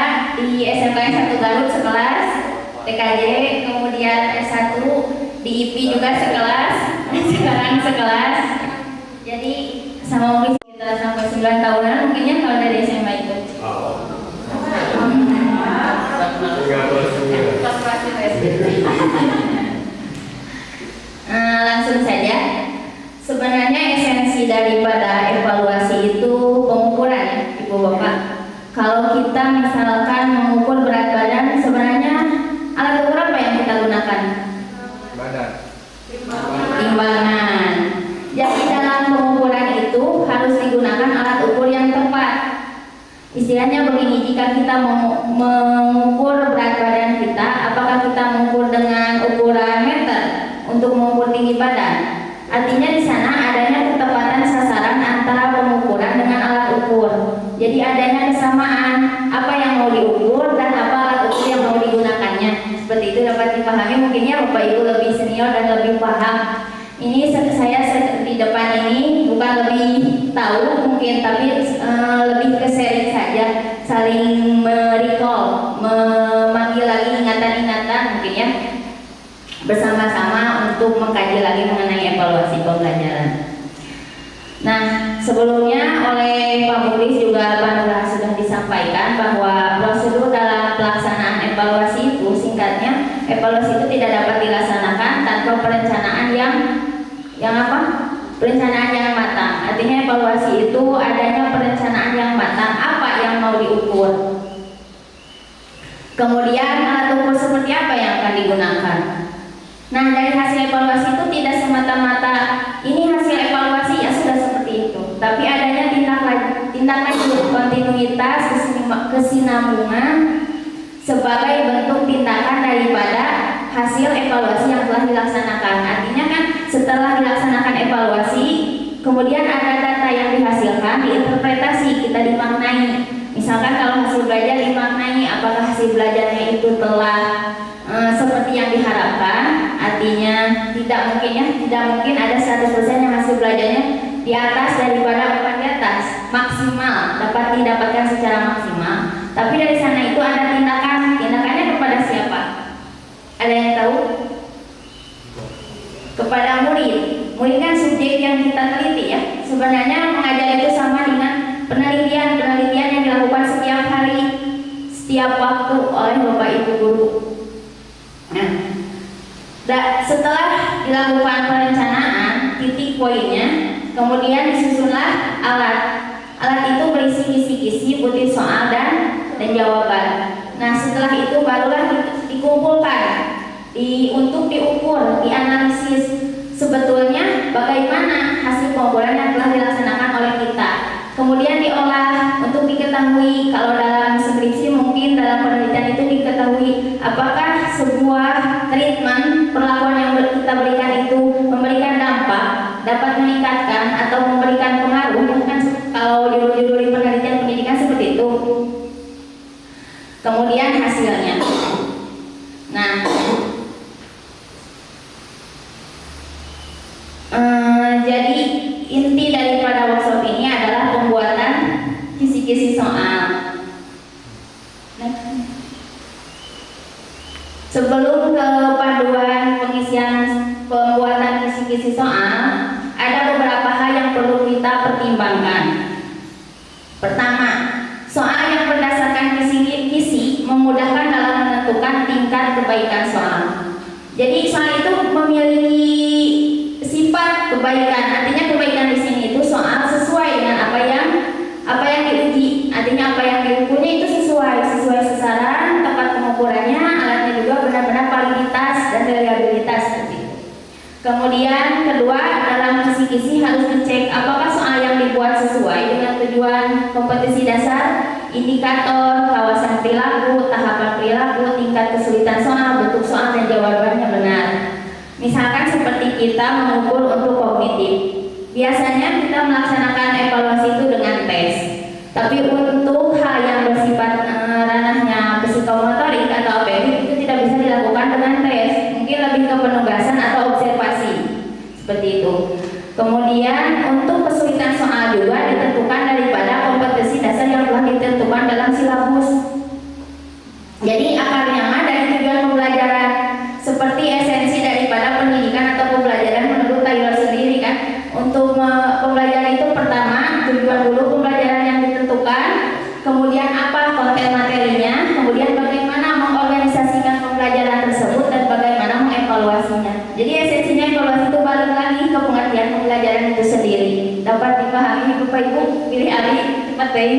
di SMK yang 1 Garut sekelas. TKJ, kemudian S1 di IPI juga sekelas, sekarang sekelas. Jadi sama mungkin sekitar sampai 9 tahunan mungkinnya kalau dari SMA itu. Langsung saja. Sebenarnya esensi daripada evaluasi itu pengukuran ya, Ibu Bapak. Kalau kita misalkan mengukur berat badan, sebenarnya alat ukur apa yang kita gunakan? Timbangan. Jadi dalam pengukuran itu harus digunakan alat ukur yang tepat. Istilahnya begini, jika kita mengukur berat badan kita, apakah kita mengukur dengan ukuran meter untuk mengukur tinggi badan? Artinya di sana adanya ketepatan sasaran antara pengukuran dengan alat ukur. Jadi adanya kesamaan apa yang mau diukur dan apa alat ukur yang mau digunakannya. Seperti itu dapat dipahami. Mungkinnya Bapak Ibu lebih senior dan lebih paham. Ini saya di depan ini bukan lebih tahu mungkin, tapi lebih ke sharing saja, saling merecall, memanggil lagi ingatan-ingatan mungkin ya, bersama-sama untuk mengkaji lagi mengenai evaluasi pembelajaran. Nah, sebelumnya oleh Pak Muklis juga Pak Nurah sudah disampaikan bahwa prosedur dalam pelaksanaan evaluasi itu, singkatnya, evaluasi itu tidak dapat dilaksanakan tanpa perencanaan yang apa? Perencanaan yang matang. Artinya evaluasi itu adanya perencanaan yang matang, apa yang mau diukur. Kemudian alat ukur seperti apa yang akan digunakan. Nah, dari hasil evaluasi itu tidak semata-mata ini hasil evaluasi ya sudah seperti itu, tapi adanya tindak lanjut, kontinuitas, kesinambungan sebagai bentuk tindakan daripada hasil evaluasi yang telah dilaksanakan. Artinya kan setelah dilaksanakan evaluasi, kemudian ada data yang dihasilkan, diinterpretasi, kita dimaknai. Misalkan kalau hasil belajar dimaknai, apakah hasil belajarnya itu telah seperti yang diharapkan. Artinya tidak mungkin ada 100% yang hasil belajarnya di atas daripada bukan di atas, maksimal dapat didapatkan secara maksimal. Tapi dari sana itu ada tindakannya kepada siapa? Ada yang tahu? Kepada murid. Murid kan subjek yang kita teliti ya. Sebenarnya mengajar itu sama dengan penelitian yang dilakukan setiap hari, setiap waktu oleh Bapak Ibu guru. Nah, setelah dilakukan perencanaan, titik poinnya, kemudian disusunlah alat. Alat itu berisi kisi-kisi, butir soal dan jawaban. Nah, setelah itu barulah dikumpulkan untuk diukur, dianalisis sebetulnya bagaimana hasil pengukuran yang telah dilaksanakan oleh kita. Kemudian diolah untuk diketahui, kalau dalam skripsi mungkin dalam penelitian itu diketahui apakah sebuah treatment, perlakuan yang kita berikan itu memberikan dampak, dapat meningkatkan atau memberikan pengaruh. Kan kalau judul-judul di penelitian pendidikan seperti itu. Kemudian hasilnya. Nah, jadi inti daripada workshop ini adalah pembuatan kisi-kisi soal. Sebelum ke panduan pengisian pembuatan kisi-kisi soal, ada beberapa hal yang perlu kita pertimbangkan. Pertama, soal yang berdasarkan kisi-kisi memudahkan dalam menentukan tingkat kebaikan soal. Jadi soal itu memiliki sifat kebaikan. Artinya kebaikan di sini itu soal sesuai dengan apa yang diuji. Artinya apa yang diukurnya itu sesuai sasaran, tepat pengukurannya, alatnya juga benar-benar validitas dan reliabilitas seperti itu. Kemudian kedua, dalam kisi-kisi harus dicek apakah soal yang dibuat sesuai dengan tujuan kompetisi dasar, indikator, kawasan perilaku, tahapan perilaku, tingkat kesulitan soal, bentuk soal dan jawabannya benar. Misalkan seperti kita mengukur untuk kognitif, biasanya kita melaksanakan evaluasi itu dengan tes. Tapi untuk hal yang bersifat ranahnya psikomotorik atau APB itu tidak bisa dilakukan dengan tes, mungkin lebih ke penugasan atau observasi seperti itu. Kemudian untuk kesulitan soal juga ditentukan daripada kompetensi dasar yang telah ditentukan dalam silabus. Jadi akarnya mah dari tujuan pembelajaran Untuk pembelajaran itu pertama tujuan dulu pembelajaran yang ditentukan, kemudian apa konten materinya, kemudian bagaimana mengorganisasikan pembelajaran tersebut dan bagaimana mengevaluasinya. Jadi esensinya evaluasi itu balik lagi ke pengertian pembelajaran itu sendiri. Dapat dipahami Bapak Ibu? Pilih Ali, cepat deh.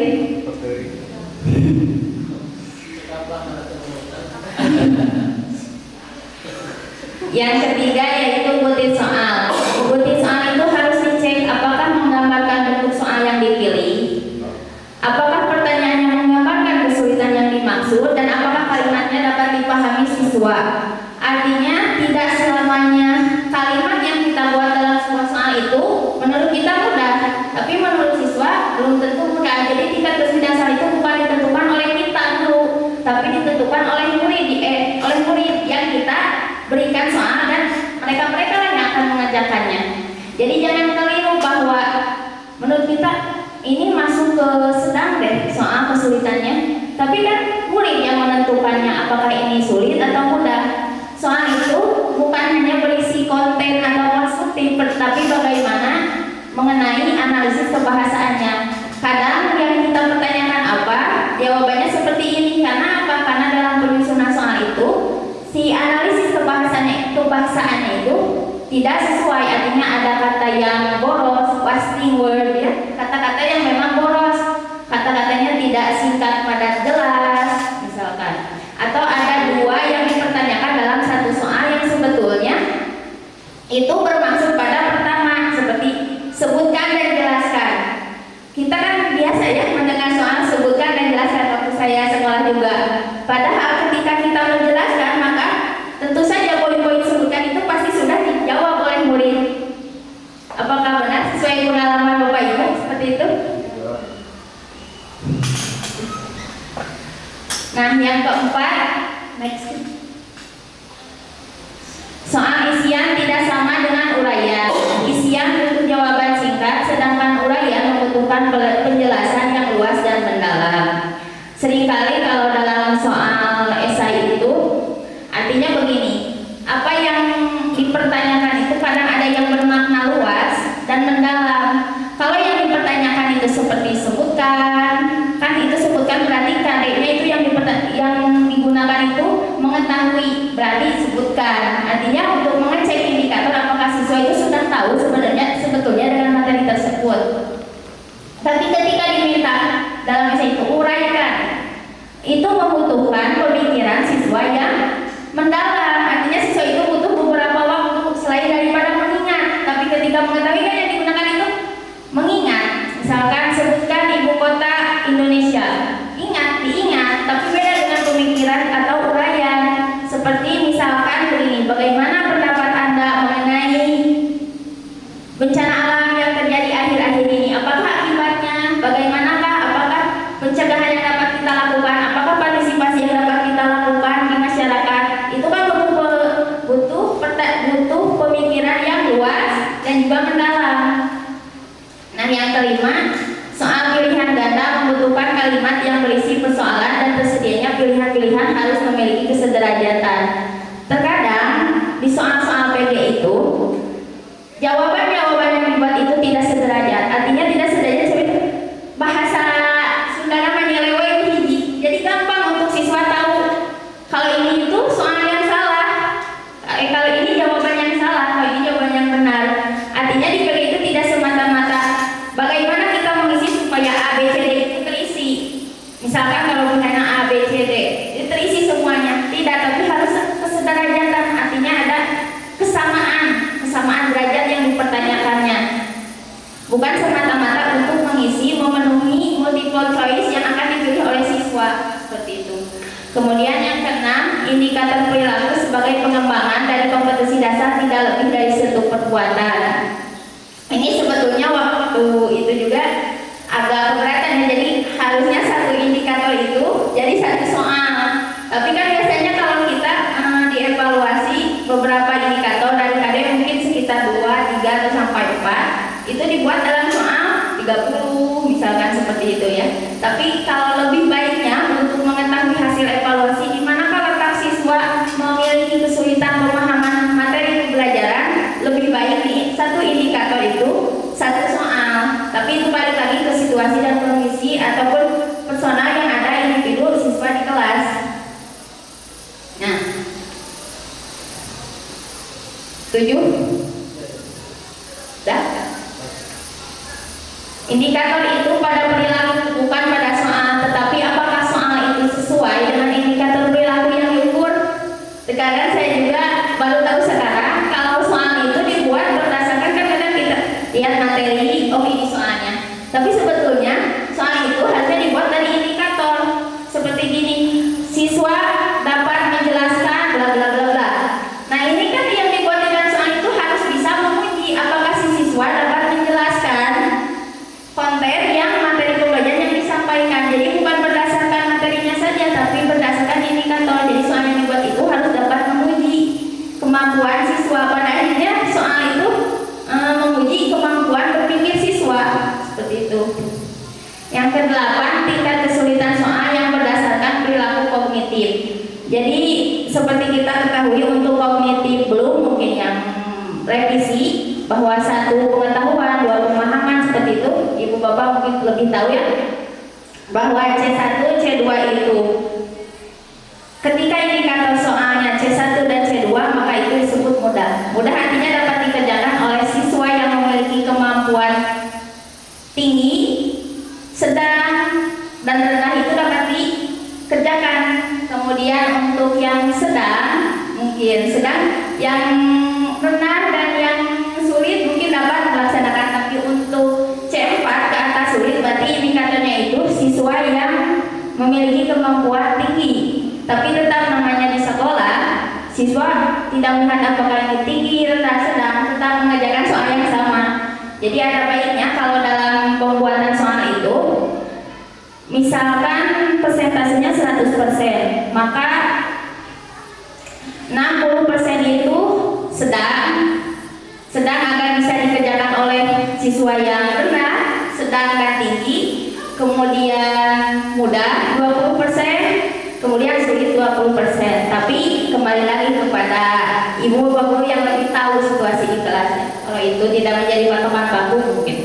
Yang ketiga yaitu butir soal. Butir soal itu harus dicek apakah menggambarkan bentuk soal yang dipilih, apakah pertanyaannya menggambarkan kesulitan yang dimaksud, dan apakah kalimatnya dapat dipahami siswa. Artinya tidak selamanya kalimat yang kita buat dalam sebuah soal itu menurut kita mudah, tapi menurut siswa belum tentu mudah. Jadi tingkat kesulitan dasar itu bukan ditentukan oleh kita dulu, tapi ditentukan oleh murid yang kita berikan soal dan mereka lah yang akan mengerjakannya. Jadi jangan keliru bahwa menurut kita ini masuk ke sedang deh soal kesulitannya, tapi kan murid yang menentukannya apakah ini sulit atau mudah. Soal itu bukan hanya berisi konten atau konstruktif, tapi bagaimana mengenai analisis kebahasaannya. Kadang yang kita pertanyakan apa, jawabannya seperti ini. Karena apa? Karena dalam penyusunan soal itu si analisis kebahasaannya itu tidak sesuai. Artinya ada kata yang boros, wasting word ya, kata-kata yang memang boros, kata-katanya tidak singkat padat jelas misalkan. Atau ada dua yang dipertanyakan dalam satu soal yang sebetulnya itu bermaksud pada pertama, seperti sebutkan dan jelaskan. Kita kan biasa ya mendengar soal sebutkan dan jelaskan waktu saya sekolah juga. Padahal ketika kita menjelaskan, maka tentu saja poin-poin sebutkan itu pasti sudah dijawab oleh murid. Apakah benar sesuai pengalaman Bapak Ibu seperti itu? Nah, yang keempat, next. Soal isian tidak sama dengan uraian. Isian butuh jawaban singkat, sedangkan uraian membutuhkan penjelasan yang luas dan mendalam. Seringkali kalau dalam soal esai itu artinya begini, apa yang dipertanyakan itu kadang ada yang bermakna luas dan mendalam. Kalau yang dipertanyakan itu seperti sebutkan, kan itu sebutkan berarti kadeknya itu yang digunakan itu mengetahui, berarti sebutkan. Artinya untuk mengecek indikator apakah siswa itu sudah tahu sebetulnya dengan materi tersebut. Tapi ketika diminta dalam esai itu uraikan, itu membutuhkan pemikiran siswa yang mendalam. Artinya siswa itu butuh beberapa waktu selain daripada mengingat. Tapi ketika mengetahui kan yang digunakan itu mengingat. Misalkan sebutkan ibu kota Indonesia, diingat, tapi beda dengan pemikiran atau uraian. Seperti misalkan begini, bagaimana pendapat Anda mengenai bencana alam yang terjadi akhir-akhir ini? Apakah akibatnya? Bagaimanakah? Apakah pencegahan yang dapat kita lakukan? Apakah partisipasi yang dapat kita lakukan di masyarakat? Itu kan butuh pemikiran yang luas dan juga mendalam. Nah, yang kelima, soal pilihan ganda membutuhkan kalimat yang berisi persoalan dan tersedianya pilihan-pilihan harus memiliki kesederajatan. Terkadang di soal-soal PG itu jawaban-jawaban yang dibuat itu tidak sederajat. Artinya tidak sederajat seperti bahasa Sunda namanya lewe hiji. Jadi gampang untuk siswa tahu kalau ini itu soal yang salah, kalau ini jawaban yang salah, kalau ini jawaban yang benar. Artinya di PG itu tidak semata-mata bagaimana kita mengisi supaya A, B, C, D itu terisi. Misalkan kalau misalnya A, B, C, D itu terisi semuanya, tidak, tapi harus kesederajatan. Artinya ada kesamaan derajat yang dipertanyakannya, bukan semata-mata untuk memenuhi multiple choice yang akan dipilih oleh siswa, seperti itu. Kemudian yang keenam, indikator perilaku sebagai pengembangan dari kompetensi dasar tidak lebih dari satu perbuatan. Ini sebetulnya waktu itu juga agak keberatan ya, jadi harusnya satu indikator itu jadi satu soal. Tapi kan biasanya kalau kita dievaluasi beberapa indikator dari KD mungkin sekitar 2, 3 atau sampai 4 itu dibuat dalam soal 30 misalkan seperti itu ya. Tapi kalau lebih baiknya untuk mengetahui hasil evaluasi di manakah letak siswa memiliki kesulitan pemahaman materi pembelajaran, lebih baik di satu indikator itu Setuju? Dah? Indikator itu pada perilaku, bukan pada soal, tetapi apakah soal itu sesuai dengan indikator perilaku yang diukur. Sekarang saya juga baru tahu sekarang kalau soal itu dibuat berdasarkan, kan kadang kita lihat materi, oh ini soalnya, tapi sebetulnya soal itu harusnya dibuat dari indikator seperti gini: siswa dapat menjelaskan bla bla bla bla. Nah ini kan yang dibuat dengan soal itu harus bisa menguji apakah si siswa dapat menjelaskan konten yang materi pembelajaran yang disampaikan. Jadi bukan berdasarkan materinya saja, tapi berdasarkan indikator. Jadi soal yang dibuat itu harus dapat menguji kemampuan siswa. Pada akhirnya soal itu menguji kemampuan berpikir siswa, seperti itu. Yang kedelapan, tingkat kesulitan soal yang berdasarkan perilaku kognitif. Jadi seperti kita ketahui untuk kognitif belum mungkin yang revisi bahwa 1 pengetahuan, 2 pemahaman, seperti itu. Ibu bapak mungkin lebih tahu ya, bahwa C1, C2 itu ketika indikator soalnya C1 dan C2 maka itu disebut mudah. Mudah artinya dapat dikerjakan oleh siswa yang memiliki kemampuan tinggi, sedang, dan rendah itu dapat dikerjakan. Kemudian untuk yang sedang, mungkin sedang, yang rendah dan yang sulit mungkin dapat melaksanakan. Tapi untuk C4 ke atas sulit, berarti indikatornya itu siswa yang memiliki kemampuan tinggi, tapi tetap namanya di sekolah siswa tidak melihat apakah ini tinggi, rendah, sedang, tetap mengerjakan soal yang sama. Jadi ada baiknya kalau dalam pembuatan soal itu misalkan persentasenya 100%, maka 60% itu sedang agar bisa dikerjakan oleh siswa yang rendah, sedang dan tinggi, kemudian mudah 20%, kemudian sulit 20%. Tapi kembali lagi kepada ibu bapak guru yang lebih tahu situasi di kelasnya. Kalau itu tidak menjadi patokan baku mungkin.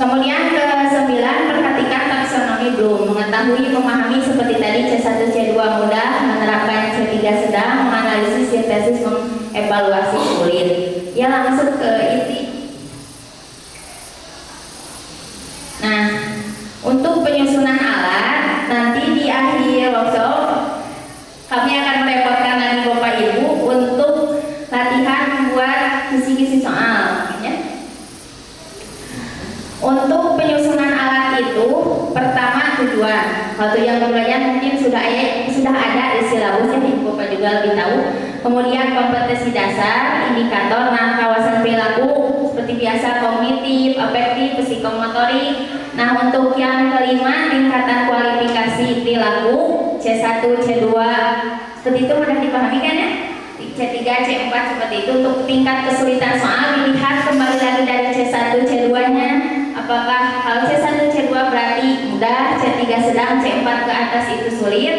Kemudian ke-9, perhatikan taksonomi belum, mengetahui, memahami seperti tadi C1, C2 mudah, menerapkan C3 sedang, menganalisis, sintesis, mengevaluasi sulit. Ya langsung ke inti. Nah, untuk penyusunan alat nanti di akhir workshop kami akan merepotkan lagi Bapak Ibu untuk latihan membuat kisi-kisi soal, ya. Untuk penyusunan alat itu, pertama tujuan. Kalau tujuan pembelajaran mungkin sudah ada di silabus, ya, Ibu Bapak juga lebih tahu. Kemudian kompetensi dasar, indikator, nah kawasan perilaku seperti biasa kognitif, afektif, psikomotorik. Nah untuk yang kelima, tingkatan kualifikasi perilaku C1, C2, seperti itu mudah dipahami kan ya? C3, C4 seperti itu. Untuk tingkat kesulitan soal dilihat kembali lagi dari C1, C2 nya. Apakah kalau C1, C2 berarti mudah, C3 sedang, C4 ke atas itu sulit.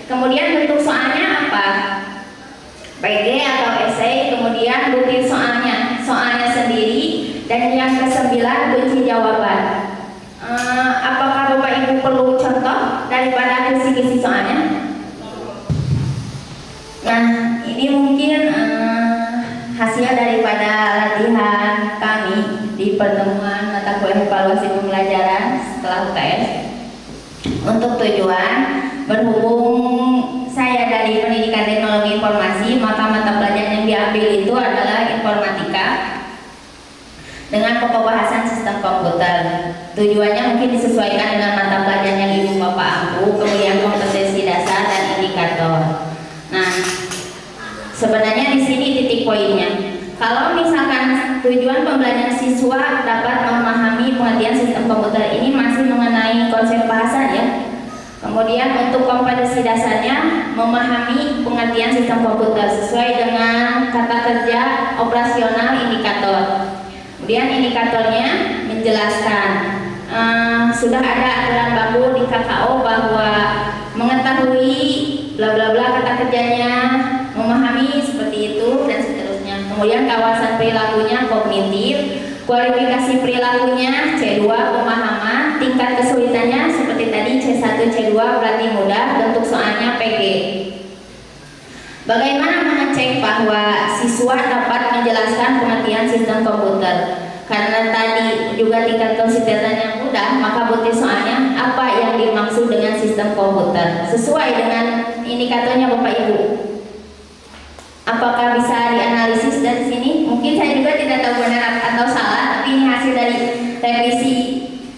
Kemudian bentuk soalnya apa? PG atau esai, kemudian bukti soalnya sendiri, dan yang ke-9 kunci jawaban. Apakah Bapak Ibu perlu contoh daripada kisi-kisi soalnya? Nah, ini mungkin hasil daripada latihan kami di pertemuan mata kuliah evaluasi pembelajaran setelah UTS. Untuk tujuan, berhubung saya dari pendidikan teknologi informasi, maka mata pelajaran yang diambil itu adalah informatika dengan pokok bahasan sistem komputer. Tujuannya mungkin disesuaikan dengan mata pelajaran yang Ibu Bapak ampu, kemudian kompetensi dasar dan indikator. Nah, sebenarnya di sini titik poinnya. Kalau misalkan tujuan pembelajaran siswa dapat memahami pengertian sistem komputer, ini masih mengenai konsep bahasa ya. Kemudian untuk kompetensi dasarnya memahami pengertian sistem komputer sesuai dengan kata kerja operasional indikator. Kemudian indikatornya menjelaskan sudah ada aturan baku di KKO bahwa mengetahui bla bla bla kata kerjanya, memahami seperti itu dan seterusnya. Kemudian kawasan perilakunya kognitif, kualifikasi perilakunya C2 pemahaman, tingkat kesulitannya seperti tadi C1 C2 berarti mudah, bentuk soalnya PG. Bagaimana mengecek bahwa siswa dapat menjelaskan pengertian sistem komputer? Karena tadi juga tingkat konsistensinya mudah, maka butir soalnya apa yang dimaksud dengan sistem komputer sesuai dengan indikatornya Bapak Ibu. Apakah bisa dianalisis dari sini? Mungkin saya juga tidak tahu benar atau salah, tapi ini hasil dari revisi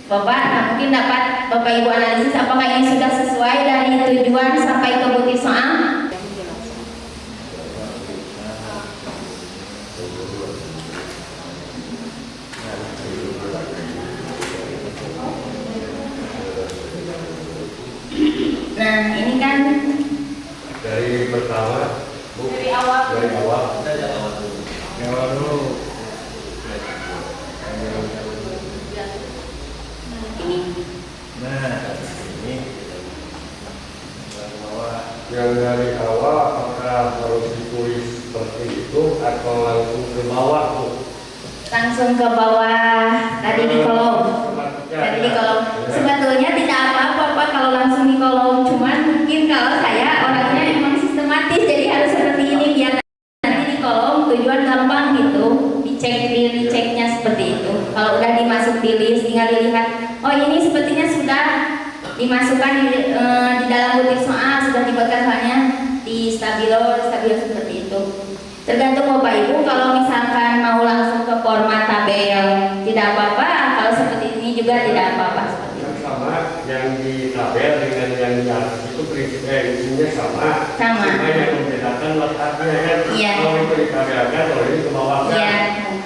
Bapak. Nah, mungkin dapat Bapak Ibu analisis apakah ini sudah sesuai dari tujuan sampai ke butir soal. Nah, ini kan Dari pertama, Bu. dari awal. Dari awal. Yang awal dulu. Ini. Nah, ini. Yang dari awal apakah harus ditulis seperti itu atau langsung ke bawah, Bu? Langsung ke bawah tadi di kolom. Tadi di kolom. Sebetulnya tidak apa-apa Pak kalau langsung di kolom, cuman mungkin kalau saya orangnya emang sistematis jadi harus seperti ini biar nanti di kolom tujuan gampang gitu, diceknya seperti itu. Kalau udah dimasuk di list tinggal dilihat, oh ini sepertinya sudah dimasukkan di dalam butir soal, sudah dibuatkan soalnya di stabilo seperti itu. Tergantung Bapak Ibu, kalau misalkan mau langsung ke format tabel tidak apa-apa, kalau seperti ini juga tidak apa-apa seperti itu. Yang sama, yang di tabel dengan yang di atas itu prinsipnya isinya sama. Sama. Cuma yang membedakan letaknya kan. Iya. Kalau itu ditabelkan, kalau ini ke bawah kan. Iya.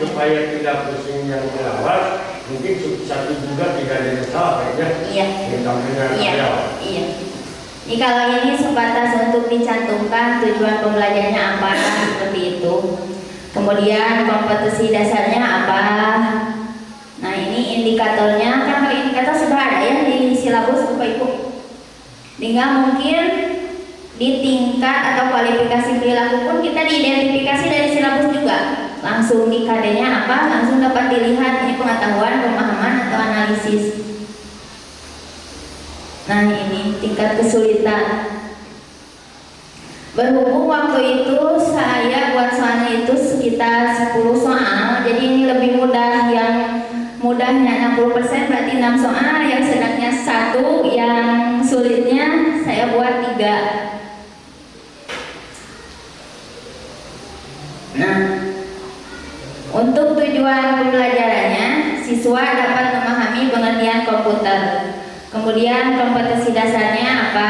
Supaya tidak pusing yang pengawas, mungkin satu juga tidak ada masalah kayaknya. Iya. Yang tampilnya Iya. tabel. Iya. Ini kalau ini sebatas untuk dicantumkan tujuan pembelajarannya apa seperti itu. Kemudian kompetensi dasarnya apa? Nah ini indikatornya kan, kalau indikator sudah ada ya di silabus Bapak Ibu. Tinggal mungkin di tingkat atau kualifikasi perilaku pun kita diidentifikasi dari silabus juga. Langsung di KD-nya apa? Langsung dapat dilihat ini pengetahuan, pemahaman atau analisis. Nah ini tingkat kesulitan. Berhubung waktu itu saya buat soalnya itu sekitar 10 soal, jadi ini lebih mudah. Yang mudahnya 60% berarti 6 soal, yang sedangnya 1, yang sulitnya saya buat 3. Nah, untuk tujuan pembelajarannya siswa dapat memahami pengertian komputer. Kemudian kompetensi dasarnya apa?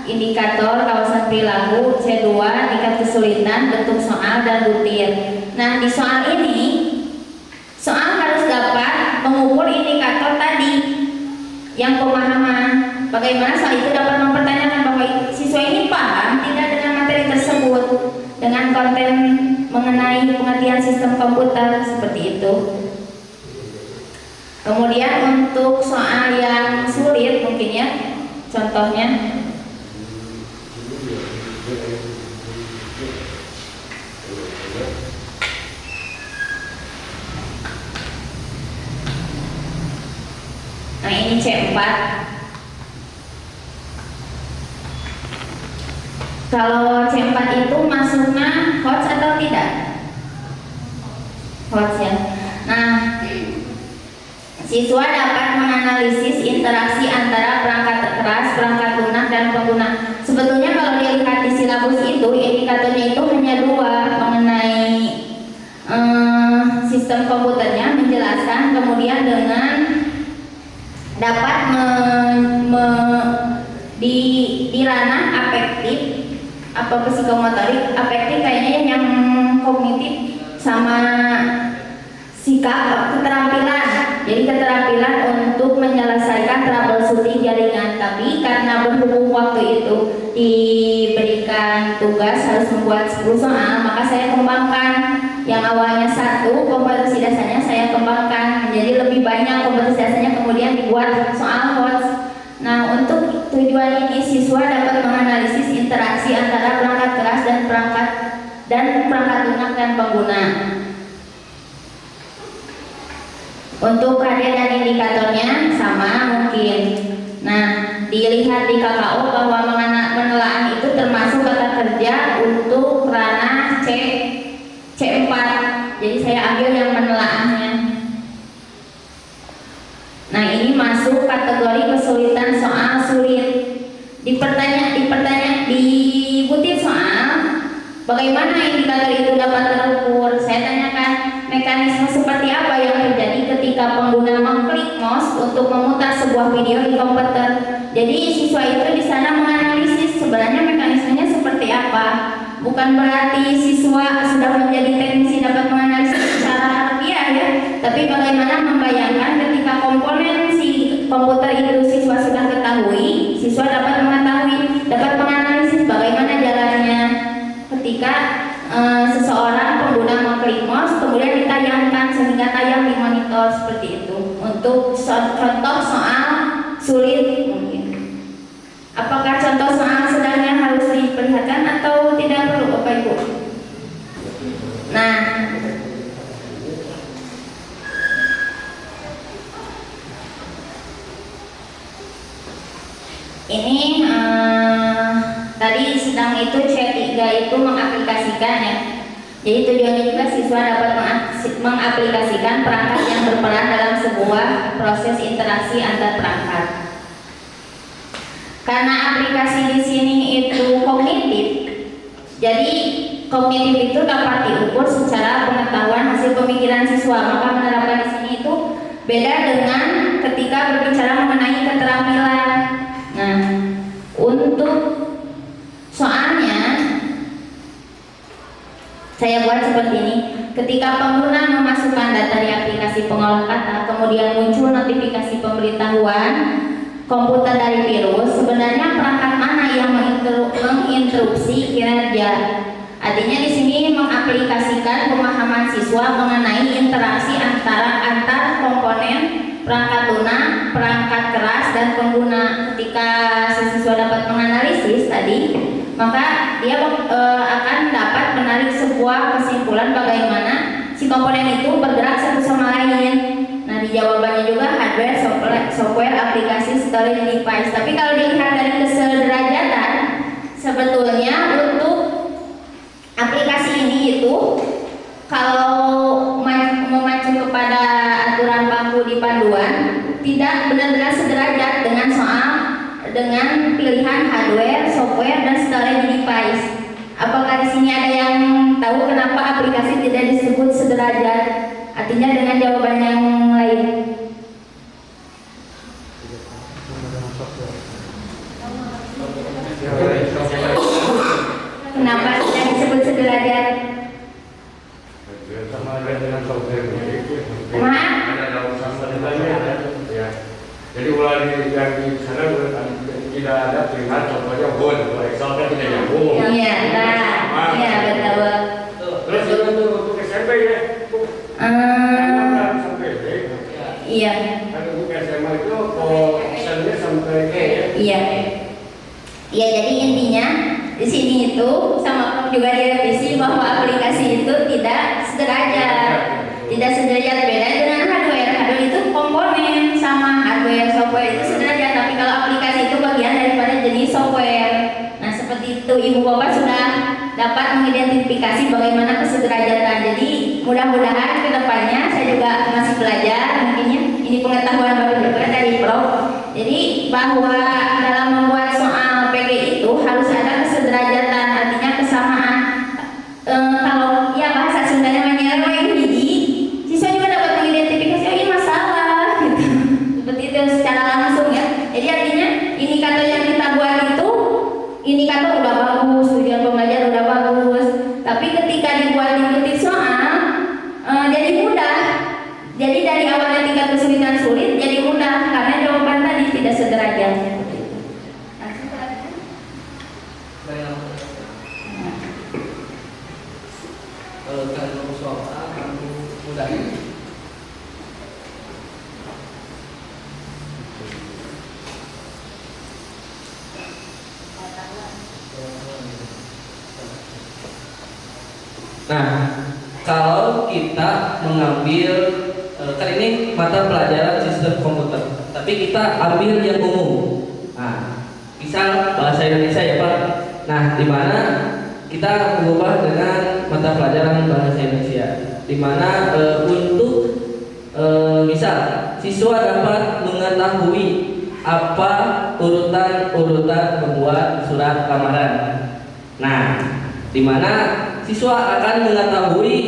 Indikator, kawasan perilaku, C2, tingkat kesulitan, bentuk soal, dan butir. Nah di soal ini, soal harus dapat mengukur indikator tadi, yang pemahaman. Bagaimana soal itu dapat mempertanyakan bahwa siswa ini paham tidak dengan materi tersebut, dengan konten mengenai pengertian sistem komputer, seperti itu. Kemudian untuk soal yang sulit mungkin ya, contohnya nah ini C4. Kalau C4 itu masuknya HOTS atau tidak? HOTS ya. Nah siswa dapat menganalisis interaksi antara perangkat keras, perangkat lunak, dan pengguna. Sebetulnya kalau dilihat di silabus itu, indikatornya itu hanya 2 mengenai sistem komputernya, menjelaskan, kemudian dengan dapat di ranah afektif, apa psikomotorik, afektif kayaknya yang kognitif sama sikap, keterampilan. Jadi keterampilan untuk menyelesaikan troubleshooting jaringan. Tapi karena berhubung waktu itu diberikan tugas harus membuat 10 soal, maka saya kembangkan. Yang awalnya 1 kompetensi dasarnya saya kembangkan menjadi lebih banyak kompetensi dasarnya, kemudian dibuat soal HOTS. Nah untuk tujuan ini siswa dapat menganalisis interaksi antara perangkat keras dan perangkat lunak dan pengguna. Untuk KD dan indikatornya sama mungkin. Nah, dilihat di KKO bahwa pengenalan itu termasuk kata kerja untuk dipanggil yang menelaahnya. Nah, ini masuk kategori kesulitan soal sulit. Dibutir soal bagaimana indikator itu dapat terukur. Saya tanyakan mekanisme seperti apa yang terjadi ketika pengguna mengklik mouse untuk memutar sebuah video di komputer. Jadi siswa itu di sana menganalisis sebenarnya mekanismenya seperti apa. Bukan berarti siswa sudah menjadi teknisi dapat menganalisis secara harfiah ya, tapi bagaimana membayangkan ketika komponen si komputer itu siswa sudah ketahui, siswa dapat menganalisis bagaimana jalannya ketika seseorang pengguna mengklik mouse kemudian ditayangkan sehingga tayang di monitor seperti itu. Untuk contoh soal sulit mungkin. Apakah contoh soal sedangnya harus diperlihatkan atau tidak perlu Bapak Ibu? Nah, ini tadi sedang itu C3 itu mengaplikasikan ya. Jadi tujuannya juga siswa dapat mengaplikasikan perangkat yang berperan dalam sebuah proses interaksi antar perangkat. Karena aplikasi di sini itu kognitif, jadi kognitif itu dapat diukur secara pengetahuan hasil pemikiran siswa. Maka menerapkan di sini itu beda dengan ketika berbicara mengenai keterampilan. Nah, untuk soalnya saya buat seperti ini. Ketika pengguna memasukkan data di aplikasi pengolah kata, kemudian muncul notifikasi pemberitahuan komputer dari virus, sebenarnya perangkat mana yang menginterupsi kinerja? Artinya di sini mengaplikasikan pemahaman siswa mengenai interaksi antar komponen perangkat lunak, perangkat keras dan pengguna. Ketika siswa dapat menganalisis tadi, maka dia akan dapat menarik sebuah kesimpulan bagaimana si komponen itu bergerak satu sama lain. Nah, di jawabannya juga hardware, software, aplikasi, storage device. Tapi kalau dilihat dari kesederajatan, sebetulnya untuk aplikasi ini itu kalau memacu kepada aturan baku di panduan tidak benar-benar sederajat dengan pilihan hardware, software, dan storage device. Apakah di sini ada yang tahu kenapa aplikasi tidak disebut sederajat? Artinya dengan jawaban yang lain. Kenapa tidak disebut sederajat? Maaf? Jadi mulai yang di sana tidak ada pilihan, contohnya Word atau Excel kan tidak nyambung. Iya, iya betul. Terus untuk SMP ya? Iya. Kan untuk SMA itu optionnya sampai E ya? Iya. Iya, jadi intinya di sini itu sama juga direvisi bahwa aplikasi itu tidak sederajat. Tidak sederajat, beda dengan hardware. Hardware itu komponen sama hardware, software itu sederajat. Tapi kalau aplikasi itu bagian daripada jenis software. Nah, seperti itu Ibu Bapak sudah dapat mengidentifikasi bagaimana kesederajatan. Jadi mudah-mudahan kedepannya saya juga masih belajar mungkinnya. Ini pengetahuan baru juga dari Prof. Jadi bahwa dalam membuat soal PG itu harus ada kesederajatan, artinya kesamaan. Kalau ya bahasa Sundanya menyeleweng hiji, siswa juga dapat mengidentifikasi oh ini masalah gitu. Seperti itu secara langsung ya. Jadi artinya indikator yang kita buat itu indikator udah bagus, tujuan pembelajaran udah bagus, tapi ketika dibuat di soal jadi mudah. Jadi dari awalnya tingkat kesulitan sulit jadi mudah karena jawaban tadi tidak sederajat. Kalau kamu soal kamu mudah. Nah, kalau kita mengambil kan ini mata pelajaran sistem komputer, tapi kita ambil yang umum. Nah, misal bahasa Indonesia ya Pak. Nah, di mana kita mengubah dengan mata pelajaran bahasa Indonesia. di mana untuk misal siswa dapat mengetahui apa urutan-urutan membuat surat lamaran. Nah, di mana siswa akan mengetahui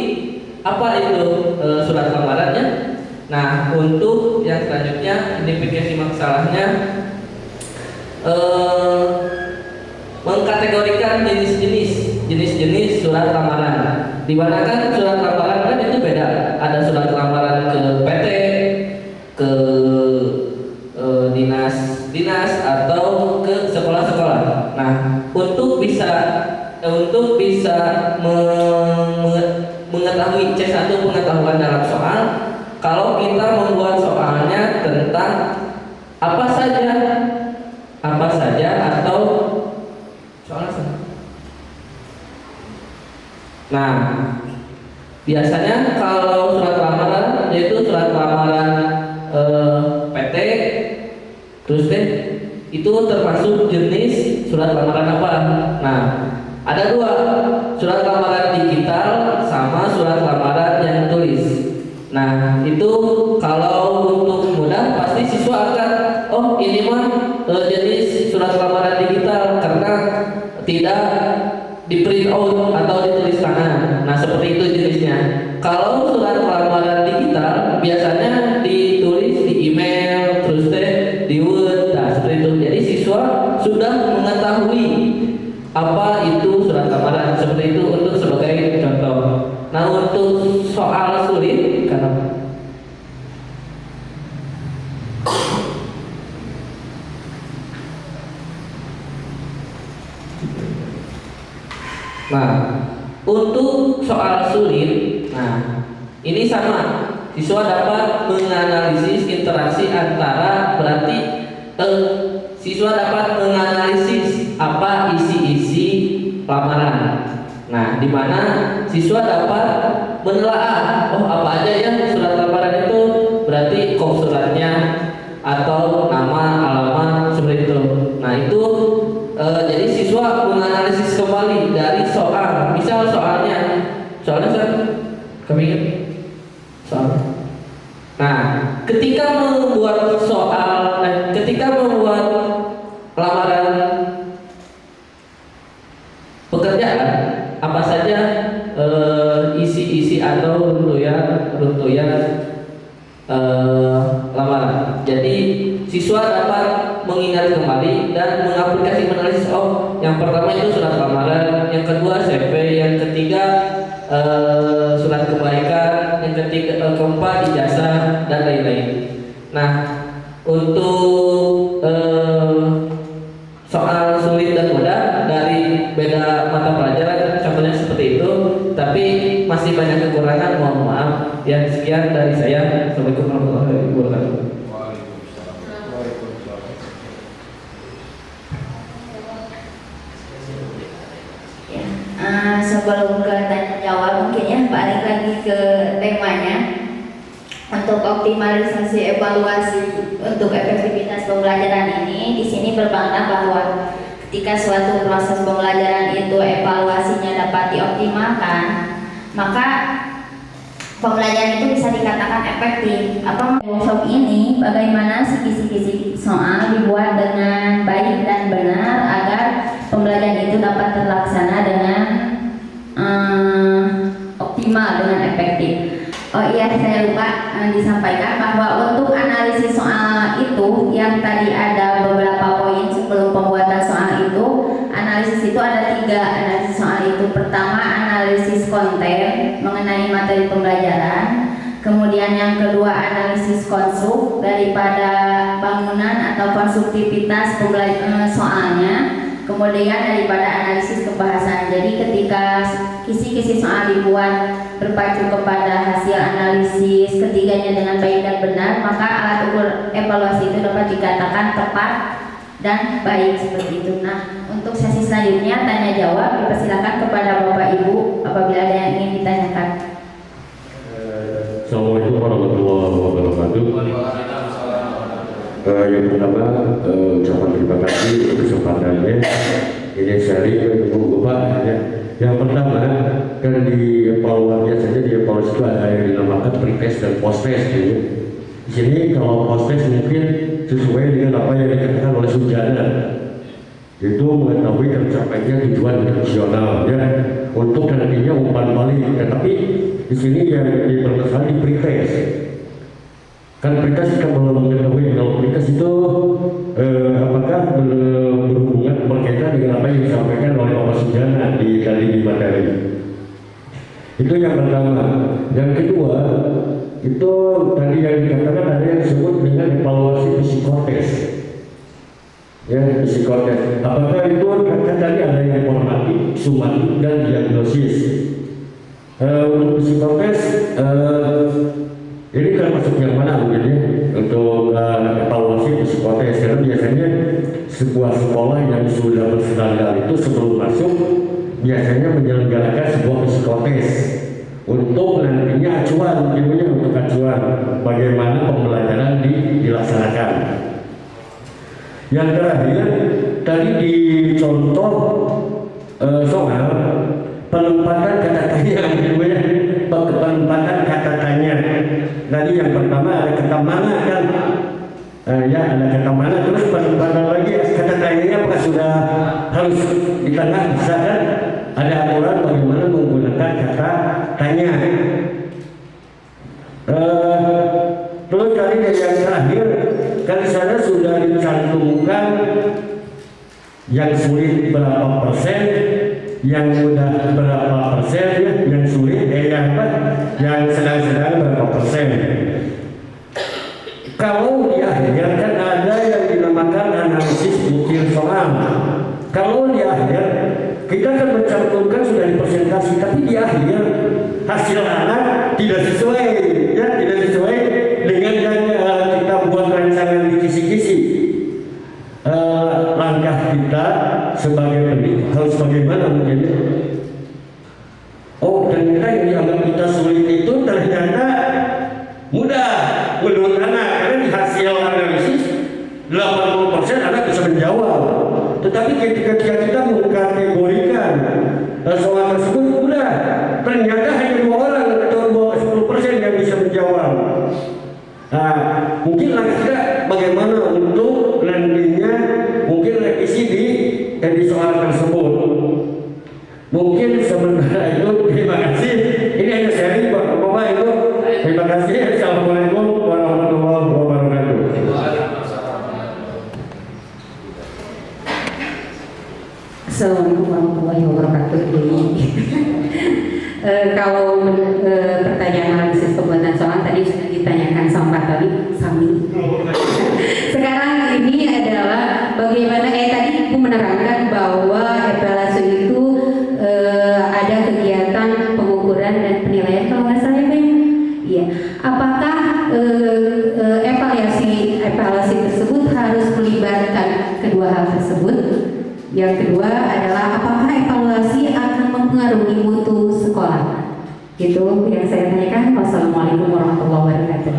apa itu surat lamarannya. Nah, untuk yang selanjutnya identifikasi masalahnya, mengkategorikan jenis-jenis surat lamaran. Di mana kan surat lamaran kan itu beda. Ada surat lamaran ke PT, ke dinas atau ke sekolah-sekolah. Nah, untuk bisa mengetahui C1 pengetahuan dalam soal, kalau kita membuat soalnya tentang apa saja atau soal apa? Nah, biasanya kalau surat lamaran yaitu surat lamaran PT, terus itu termasuk jenis surat lamaran apa? Nah, ada dua, surat lamaran digital sama surat lamaran yang tulis. Nah, itu kalau untuk mudah pasti siswa akan, oh ini mah jenis surat lamaran digital karena tidak di print out atau ditulis tangan. Nah, seperti itu jenisnya. Kalau surat lamaran digital biasanya ditulis di email, terus di Word, nah seperti itu. Jadi siswa sudah mengetahui apa itu surat lamaran, seperti itu untuk sebagai contoh. Nah, untuk soal sulit karena untuk soal sulit, nah ini sama, siswa dapat menganalisis interaksi antara, berarti siswa dapat menganalisis apa isi-isi lamaran. Nah, di mana siswa dapat menelaah, oh apa aja ya surat lamaran itu, berarti kop suratnya atau nama, alamat, seperti itu. Nah, itu jadi siswa menganalisis kembali dari soal. Misal soalnya kami ingat soal. Nah, ketika membuat lamaran pekerjaan, apa saja isi-isi atau runtuyan lamaran. Jadi siswa dapat mengingat kembali dan mengaplikasi menganalisis, oh yang pertama itu surat lamaran, yang kedua CV, yang ketiga surat kebaikan, yang ketiga keempat ijazah dan lain-lain. Nah, untuk soal sulit dan mudah dari beda mata pelajaran contohnya seperti itu, tapi masih banyak kekurangan, mohon maaf. Ya, sekian dari saya. Assalamualaikum warahmatullahi wabarakatuh. Sebelum ke tanya jawab, mungkin ya balik lagi ke temanya. Untuk optimalisasi evaluasi untuk efektivitas pembelajaran ini, di sini bermakna bahwa ketika suatu proses pembelajaran itu evaluasinya dapat dioptimalkan, maka pembelajaran itu bisa dikatakan efektif. Workshop ini bagaimana kisi-kisi soal dibuat dengan baik dan benar agar pembelajaran itu dapat terlaksana dengan optimal, dengan efektif. Oh iya, saya lupa disampaikan bahwa untuk analisis soal itu yang tadi ada beberapa poin sebelum pembuatan soal itu. Analisis itu ada 3 analisis soal itu. Pertama, analisis konten mengenai materi pembelajaran. Kemudian yang kedua, analisis konstruk daripada bangunan atau konstruktivitas soalnya. Kemudian daripada analisis kebahasaan. Jadi ketika kisi-kisi soal dibuat berpacu kepada hasil analisis ketiganya dengan baik dan benar, maka alat ukur evaluasi itu dapat dikatakan tepat dan baik, seperti itu. Nah, untuk sesi selanjutnya tanya jawab, dipersilakan kepada Bapak Ibu apabila ada yang ingin ditanyakan. Assalamualaikum warahmatullahi wabarakatuh. Yang pertama, ucapan terima kasih untuk kesempatannya. Ini sharing Ibu Bapak. Yang pertama, dan di evaluasi biasanya di evaluasi itu ada yang dinamakan pre-test dan post-test gitu. Di sini kalau post-test mungkin sesuai dengan apa yang dikatakan oleh Sujana, itu mengetahui tercapainya tujuan nasional ya untuk nantinya umpan balik. Tetapi di sini yang dipermasalahan di pre-test. Kan pre-test kita belum mengetahui kalau pre-test itu apakah berhubungan berkaitan dengan apa yang disampaikan oleh Bapak Sujana tadi di materi. Itu yang pertama. Yang kedua, itu tadi yang dikatakan ada yang disebut dengan evaluasi psikotes. Ya, psikotes. Apakah itu kan tadi ada yang formatif, sumatif, dan diagnosis. Untuk psikotes, ini termasuk yang mana mungkin ya untuk evaluasi psikotes? Karena biasanya sebuah sekolah yang sudah berstandar itu sebelum masuk biasanya menyelenggarakan sebuah psikotes untuk nantinya acuan, mungkin untuk acuan bagaimana pembelajaran dilaksanakan. Yang terakhir tadi di contoh soal penempatan kata tanya, penempatan kata tanya. Tadi yang pertama ada kata mana kan, ya ada kata mana, terus penempatan lagi kata tanya apakah sudah harus di tengah, bisa kan? Ada aturan bagaimana menggunakan kata tanya. Terus tadi yang terakhir kan di sana sudah dicantumkan yang sulit berapa persen, yang mudah berapa persen, ya, yang sulit yang sedang-sedang berapa persen. Kalau di akhir kan ada yang dinamakan analisis butir soal. Kalau di akhir kita kan mencantumkan sudah dipresentasi, tapi di akhir hasil anak tidak sesuai, ya tidak sesuai dengan yang kita buat rancangan di kisi-kisi. Langkah kita sebagai pendidik harus bagaimana mungkin? Oh, ternyata yang dianggap kita sulit itu ternyata mudah menurut anak, karena di hasil analisis 80% anak bisa menjawab. Tetapi ketika kita mengkategorikan soal tersebut mudah, ternyata hanya 2 orang atau 10% yang bisa menjawab. Nah, mungkin langkah kita bagaimana untuk nantinya mungkin revisi di soal tersebut. Mungkin sementara itu terima kasih. Ini hanya sharing Bapak Ibu. Terima kasih. Assalamualaikum warahmatullahi wabarakatuh. Assalamualaikum warahmatullahi wabarakatuh. Kalau pertanyaan analisis pembuatan soal tadi sudah ditanyakan sama Pak Sami. Sekarang ini adalah bagaimana tadi Ibu menerangkan bahwa evaluasi itu ada kegiatan pengukuran dan penilaian kalau nggak salah ya. Iya. Apakah evaluasi tersebut harus melibatkan kedua hal tersebut? Yang kedua adalah apakah evaluasi akan mempengaruhi mutu sekolah? Itu yang saya tanyakan. Wassalamualaikum warahmatullahi wabarakatuh.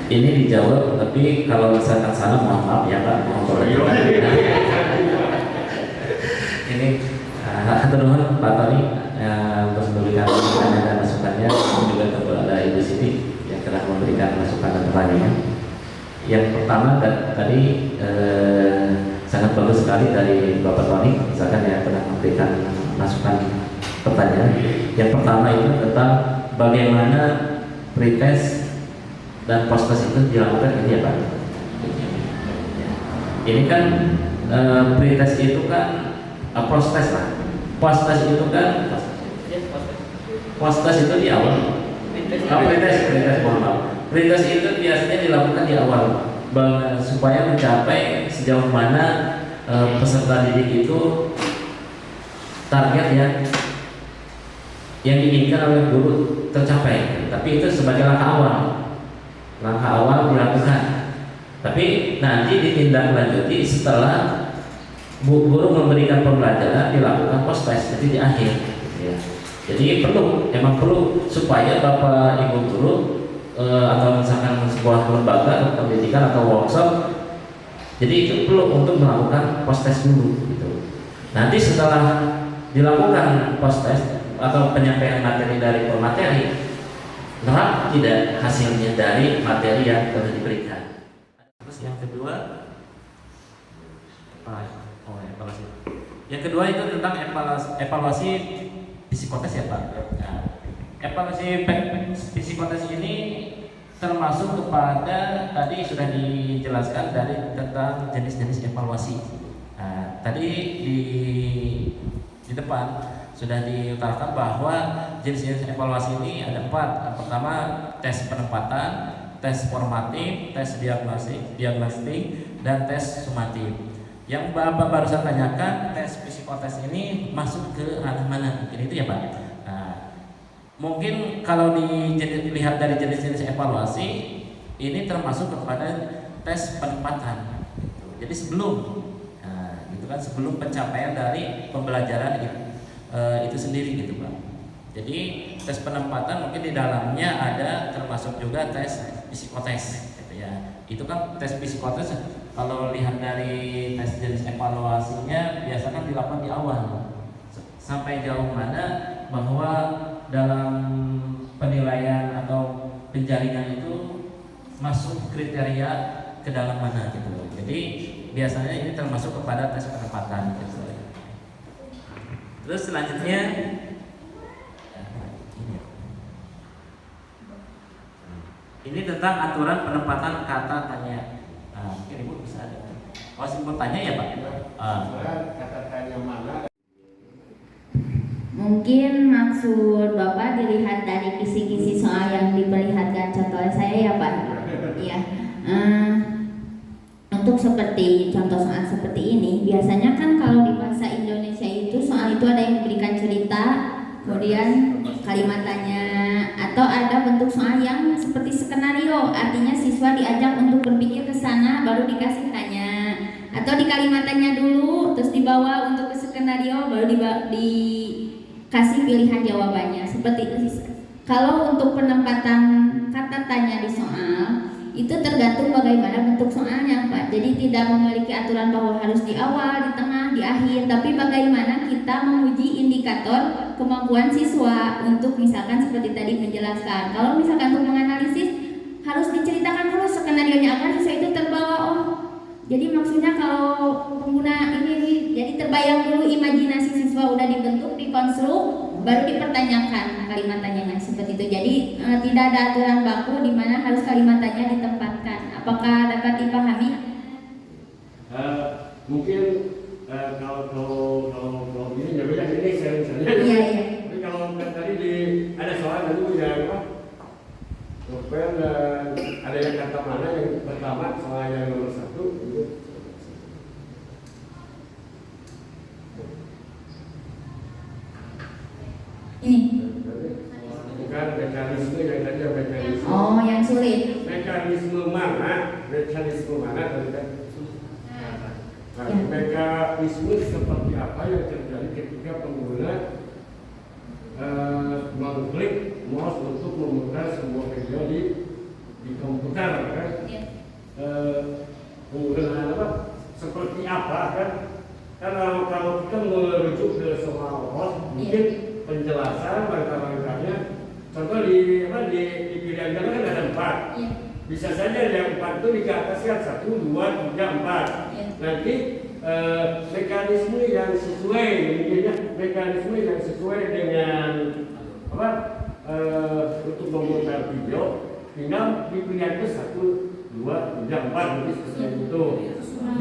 Ini dijawab, tapi kalau misalkan salah mohon maaf ya Pak, mohon koreksi. Ini terus Pak Tony untuk memberikan pertanyaan dan masukannya, juga kepada Ibu Siti yang telah memberikan masukan dan pertanyaan. Yang pertama tadi sangat bagus sekali dari Bapak Tony, misalkan yang telah memberikan masukan pertanyaan. Yang pertama itu tentang bagaimana pretest dan post-test itu dilakukan ini ya Pak. Ini kan pretest itu kan post-test lah. Post-test itu kan post-test itu di awal. Pretest mohon maaf. Pretest itu biasanya dilakukan di awal supaya mencapai sejauh mana peserta didik itu target yang diinginkan oleh guru tercapai. Tapi itu sebagai langkah awal dilakukan. Tapi nanti ditindaklanjuti setelah guru memberikan pembelajaran, dilakukan post test, jadi di akhir. Ya. Jadi emang perlu supaya Bapak Ibu guru atau misalkan sebuah lembaga atau pendidikan atau workshop. Jadi itu perlu untuk melakukan post test dulu gitu. Nanti setelah dilakukan post test atau penyampaian materi dari pemateri, nerap tidak hasilnya dari materi yang telah diberikan. Terus yang kedua, evaluasi. Yang kedua itu tentang evaluasi psikotes ya Pak. Nah, evaluasi psikotes ini termasuk kepada tadi sudah dijelaskan dari tentang jenis-jenis evaluasi. Nah, tadi di depan sudah diutarakan bahwa jenis-jenis evaluasi ini ada 4. Yang pertama tes penempatan, tes formatif, tes diagnostik, dan tes sumatif. Yang Bapak barusan tanyakan tes psikotes ini masuk ke ranah mana? Mungkin itu ya Pak. Nah, mungkin kalau dilihat dari jenis-jenis evaluasi ini termasuk kepada tes penempatan. Jadi sebelum, gitu kan, sebelum pencapaian dari pembelajaran itu sendiri gitu Pak. Jadi tes penempatan mungkin di dalamnya ada termasuk juga tes psikotes gitu ya. Itu kan tes psikotes kalau lihat dari tes jenis evaluasinya biasa kan dilakukan di awal. Sampai jauh mana bahwa dalam penilaian atau penjaringan itu masuk kriteria ke dalam mana gitu. Jadi biasanya ini termasuk kepada tes penempatan gitu. Terus selanjutnya ini tentang aturan penempatan kata tanya. Nah, mungkin Ibu bisa ada. Mau tanya ya Pak? Kata tanya mana? Mungkin maksud Bapak dilihat dari kisi-kisi soal yang diperlihatkan contoh saya ya Pak. Iya. Untuk seperti contoh soal seperti ini, biasanya kan kalau di bahasa Indonesia itu soal itu ada yang diberikan cerita, kemudian kalimat tanya, atau ada bentuk soal yang seperti skenario, artinya siswa diajak untuk berpikir ke sana baru dikasih tanya, atau di kalimat tanya dulu terus dibawa untuk ke skenario baru dikasih pilihan jawabannya. Seperti itu. Kalau untuk penempatan kata tanya di soal itu tergantung bagaimana bentuk soalnya Pak. Jadi tidak memiliki aturan bahwa harus di awal, di tengah, di akhir, tapi bagaimana kita menguji indikator kemampuan siswa untuk misalkan seperti tadi menjelaskan. Kalau misalkan untuk menganalisis harus diceritakan dulu skenarionya agar siswa itu terbawa. Oh, jadi maksudnya kalau pengguna ini jadi terbayang dulu, imajinasi siswa udah dibentuk, dikonstruk, baru dipertanyakan kalimat tanyanya seperti itu. Jadi tidak ada aturan baku di mana harus kalimat tanya ditempatkan. Apakah dapat dipahami? Mungkin kalau ini ya beda ini sharing saja. Iya. Tapi kalau tadi ada soal dulu yang apa? Novel dan ada yang kata mana yang pertama soal yang nomor 1 itu. Ini. Bukan mekanisme yang tadi yang mekanisme. Oh, yang sulit. Mekanisme mana tadi kan? Nah, mekanisme seperti apa yang terjadi ketika pengguna mengklik mouse untuk memutar sebuah video di komputer kan? Penggunaan apa? Seperti apa kan? Karena kalau kita merujuk ke soal host, mungkin penjelasan langkah-langkahnya. Contoh di pilihan jalan kan ada 4. Bisa saja yang 4 itu dikatakan 1, 2, 3, 4. Nanti mekanisme yang sesuai, mekanisme yang sesuai dengan apa? Untuk memutar video, tinggal dipilih 1, 2, 3, 4 nanti sesuai itu.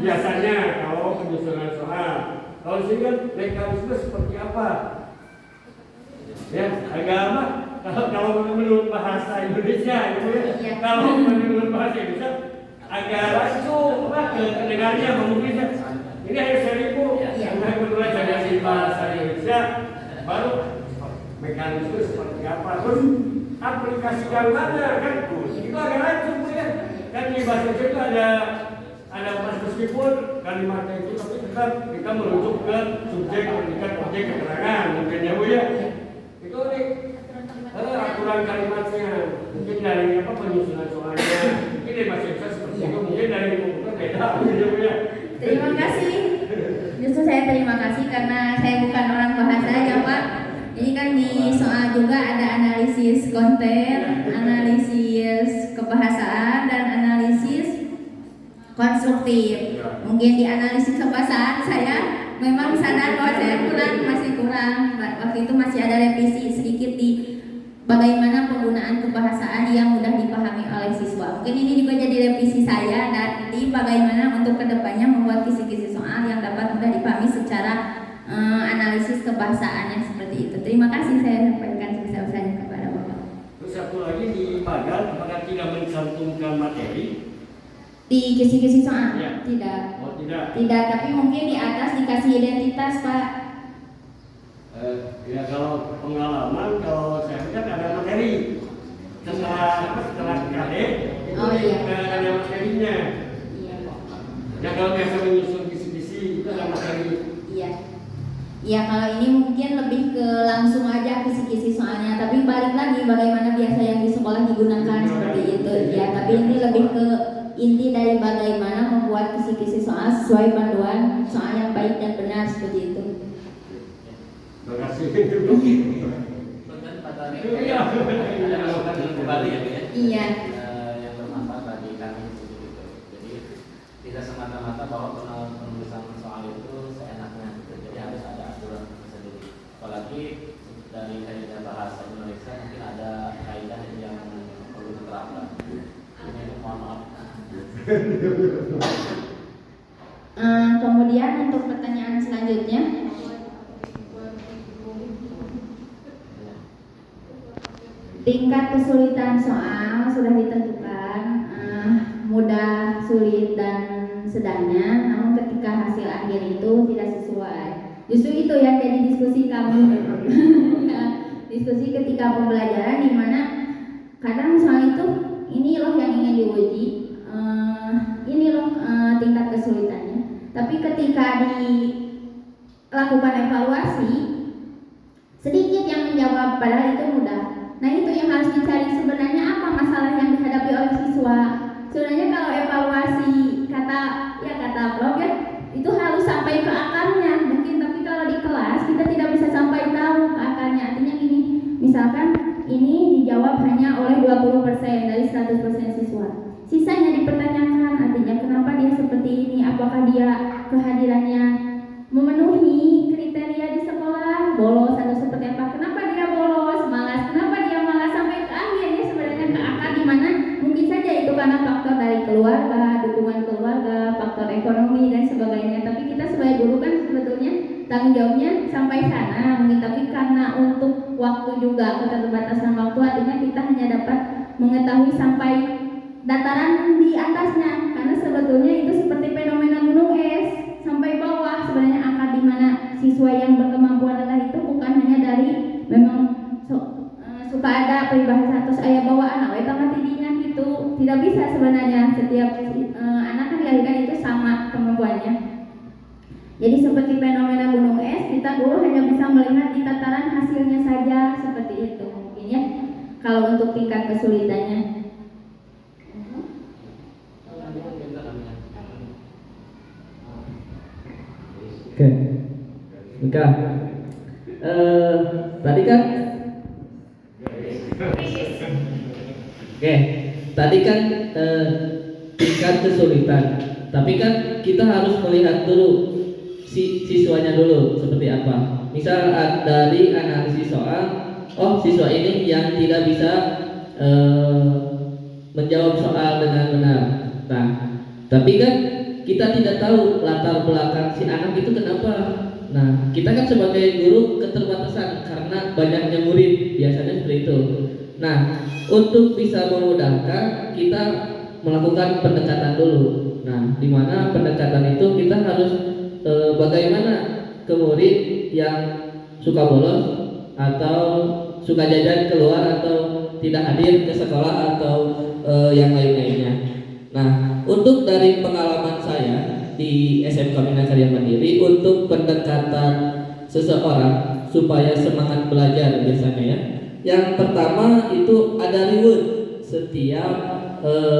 Biasanya kalau penyusunan soal, kalau sini kan mekanisme seperti apa? Ya, agama kalau menurut bahasa Indonesia gitu ya. Kalau menurut bahasa Indonesia agama itu apa kedengarannya mungkin ini hanya 1000 yang menurut dari bahasa Indonesia baru mekanisme seperti apa, terus aplikasi yang mana kan itu agak lancung ya. Kan di bahasa Indonesia itu ada meskipun kalimatnya itu tapi tetap kita merujuk ke subjek, predikat, objek, keterangan mungkin ya Bu ya. Itu nih aturan kalimatnya mungkin dari apa penyusunan soalnya dia masih bisa seperti Iya. itu, mungkin dari umur beda gitu ya. Terima kasih. Justru saya terima kasih karena saya bukan orang bahasa ya Pak. Ini kan di soal juga ada analisis konten, analisis kebahasaan dan analisis konstruktif. Mungkin di analisis kebahasaan saya memang sadar bahwa saya masih kurang. Waktu itu masih ada revisi sedikit di bagaimana penggunaan kebahasaan yang mudah dipahami oleh siswa. Mungkin ini juga jadi revisi saya dan di bagaimana untuk kedepannya membuat kisi-kisi soal yang dapat mudah dipahami secara analisis kebahasaannya seperti itu. Terima kasih saya sampaikan sebesar-besarnya kepada Bapak. Terus satu lagi di magang, apakah tidak mencantumkan materi? Di kisi-kisi soal? Ya. Tidak. Oh tidak. Tidak, tapi mungkin di atas dikasih identitas Pak. Ya kalau pengalaman, kalau saya lihat ada materi setelah KD itu Oh, iya. ada materinya. Iya. Ya kalau biasa menyusun kisi-kisi itu ada materi. Iya. Ya kalau ini mungkin lebih ke langsung aja kisi-kisi soalnya, tapi balik lagi bagaimana biasa yang di sekolah digunakan seperti itu. Ya, tapi ini lebih ke inti dari bagaimana membuat kisi-kisi soal sesuai panduan soal yang baik dan benar seperti itu. Terima kasih. Kemudian pada Iya. ada masukan yang kembali ya Bu ya. Iya. Yang bermanfaat bagi kami seperti itu. Jadi tidak semata-mata bahwa penulisan soal itu seenaknya gitu. Jadi harus ada aturan tersendiri. Apalagi dari kaidah bahasa Indonesia mungkin ada kaidah yang perlu diterapkan. Ini mohon maaf. Kemudian untuk pertanyaan selanjutnya, tingkat kesulitan soal sudah ditentukan, mudah, sulit, dan sedangnya. Namun ketika hasil akhir itu tidak sesuai, justru itu yang jadi diskusi kami. Ya, diskusi ketika pembelajaran di mana kadang soal itu ini loh yang ingin diuji, ini loh tingkat kesulitannya. Tapi ketika dilakukan evaluasi, sedikit yang menjawab padahal itu mudah. Nah itu yang harus dicari sebenarnya apa masalah yang dihadapi oleh siswa. Sebenarnya kalau evaluasi kata Prof ya, itu harus sampai ke akarnya mungkin, tapi kalau di kelas kita tidak bisa sampai tahu ke akarnya. Artinya gini, misalkan ini dijawab hanya oleh 20% dari 100% siswa, sisanya dipertanyakan, artinya kenapa dia seperti ini, apakah dia kehadirannya memenuhi kriteria di sekolah, bolos atau seperti apa, kenapa dia bolos, malas, kenapa dia malas, sampai ke akhirnya sebenarnya ke akar di mana mungkin saja itu karena faktor dari keluarga, dukungan keluarga, faktor ekonomi dan sebagainya. Tapi kita sebagai guru kan sebetulnya tanggung jawabnya sampai sana mungkin, tapi karena untuk waktu juga keterbatasan waktu, artinya kita hanya dapat mengetahui sampai dataran di atasnya, karena sebetulnya itu seperti fenomena gunung es sampai bawah. Sebenarnya akar di mana siswa yang berkemampuan rendah itu bukan hanya dari memang suka ada peribahasa atau ayah bawa anak itu kan tidinya gitu, tidak bisa sebenarnya. Setiap anak kan dilahirkan itu sama kemampuannya. Jadi seperti fenomena gunung es, kita guru hanya bisa melihat di tataran hasilnya saja seperti itu mungkin ya. Kalau untuk tingkat kesulitannya. Oke, Mika, tadi kan, tingkat kesulitan, tapi kan kita harus melihat dulu siswanya dulu seperti apa. Misal dari analisis soal, oh siswa ini yang tidak bisa menjawab soal dengan benar. Nah, tapi kan kita tidak tahu latar belakang si anak itu kenapa. Nah, kita kan sebagai guru keterbatasan karena banyaknya murid, biasanya seperti itu. Nah, untuk bisa memudahkan kita melakukan pendekatan dulu. Nah, di mana pendekatan itu kita harus bagaimana ke murid yang suka bolos atau suka jajan keluar atau tidak hadir ke sekolah atau yang lain-lainnya. Nah, untuk dari pengalaman saya di SMK Bina Karya Mandiri, untuk pendekatan seseorang supaya semangat belajar biasanya ya, yang pertama itu ada reward setiap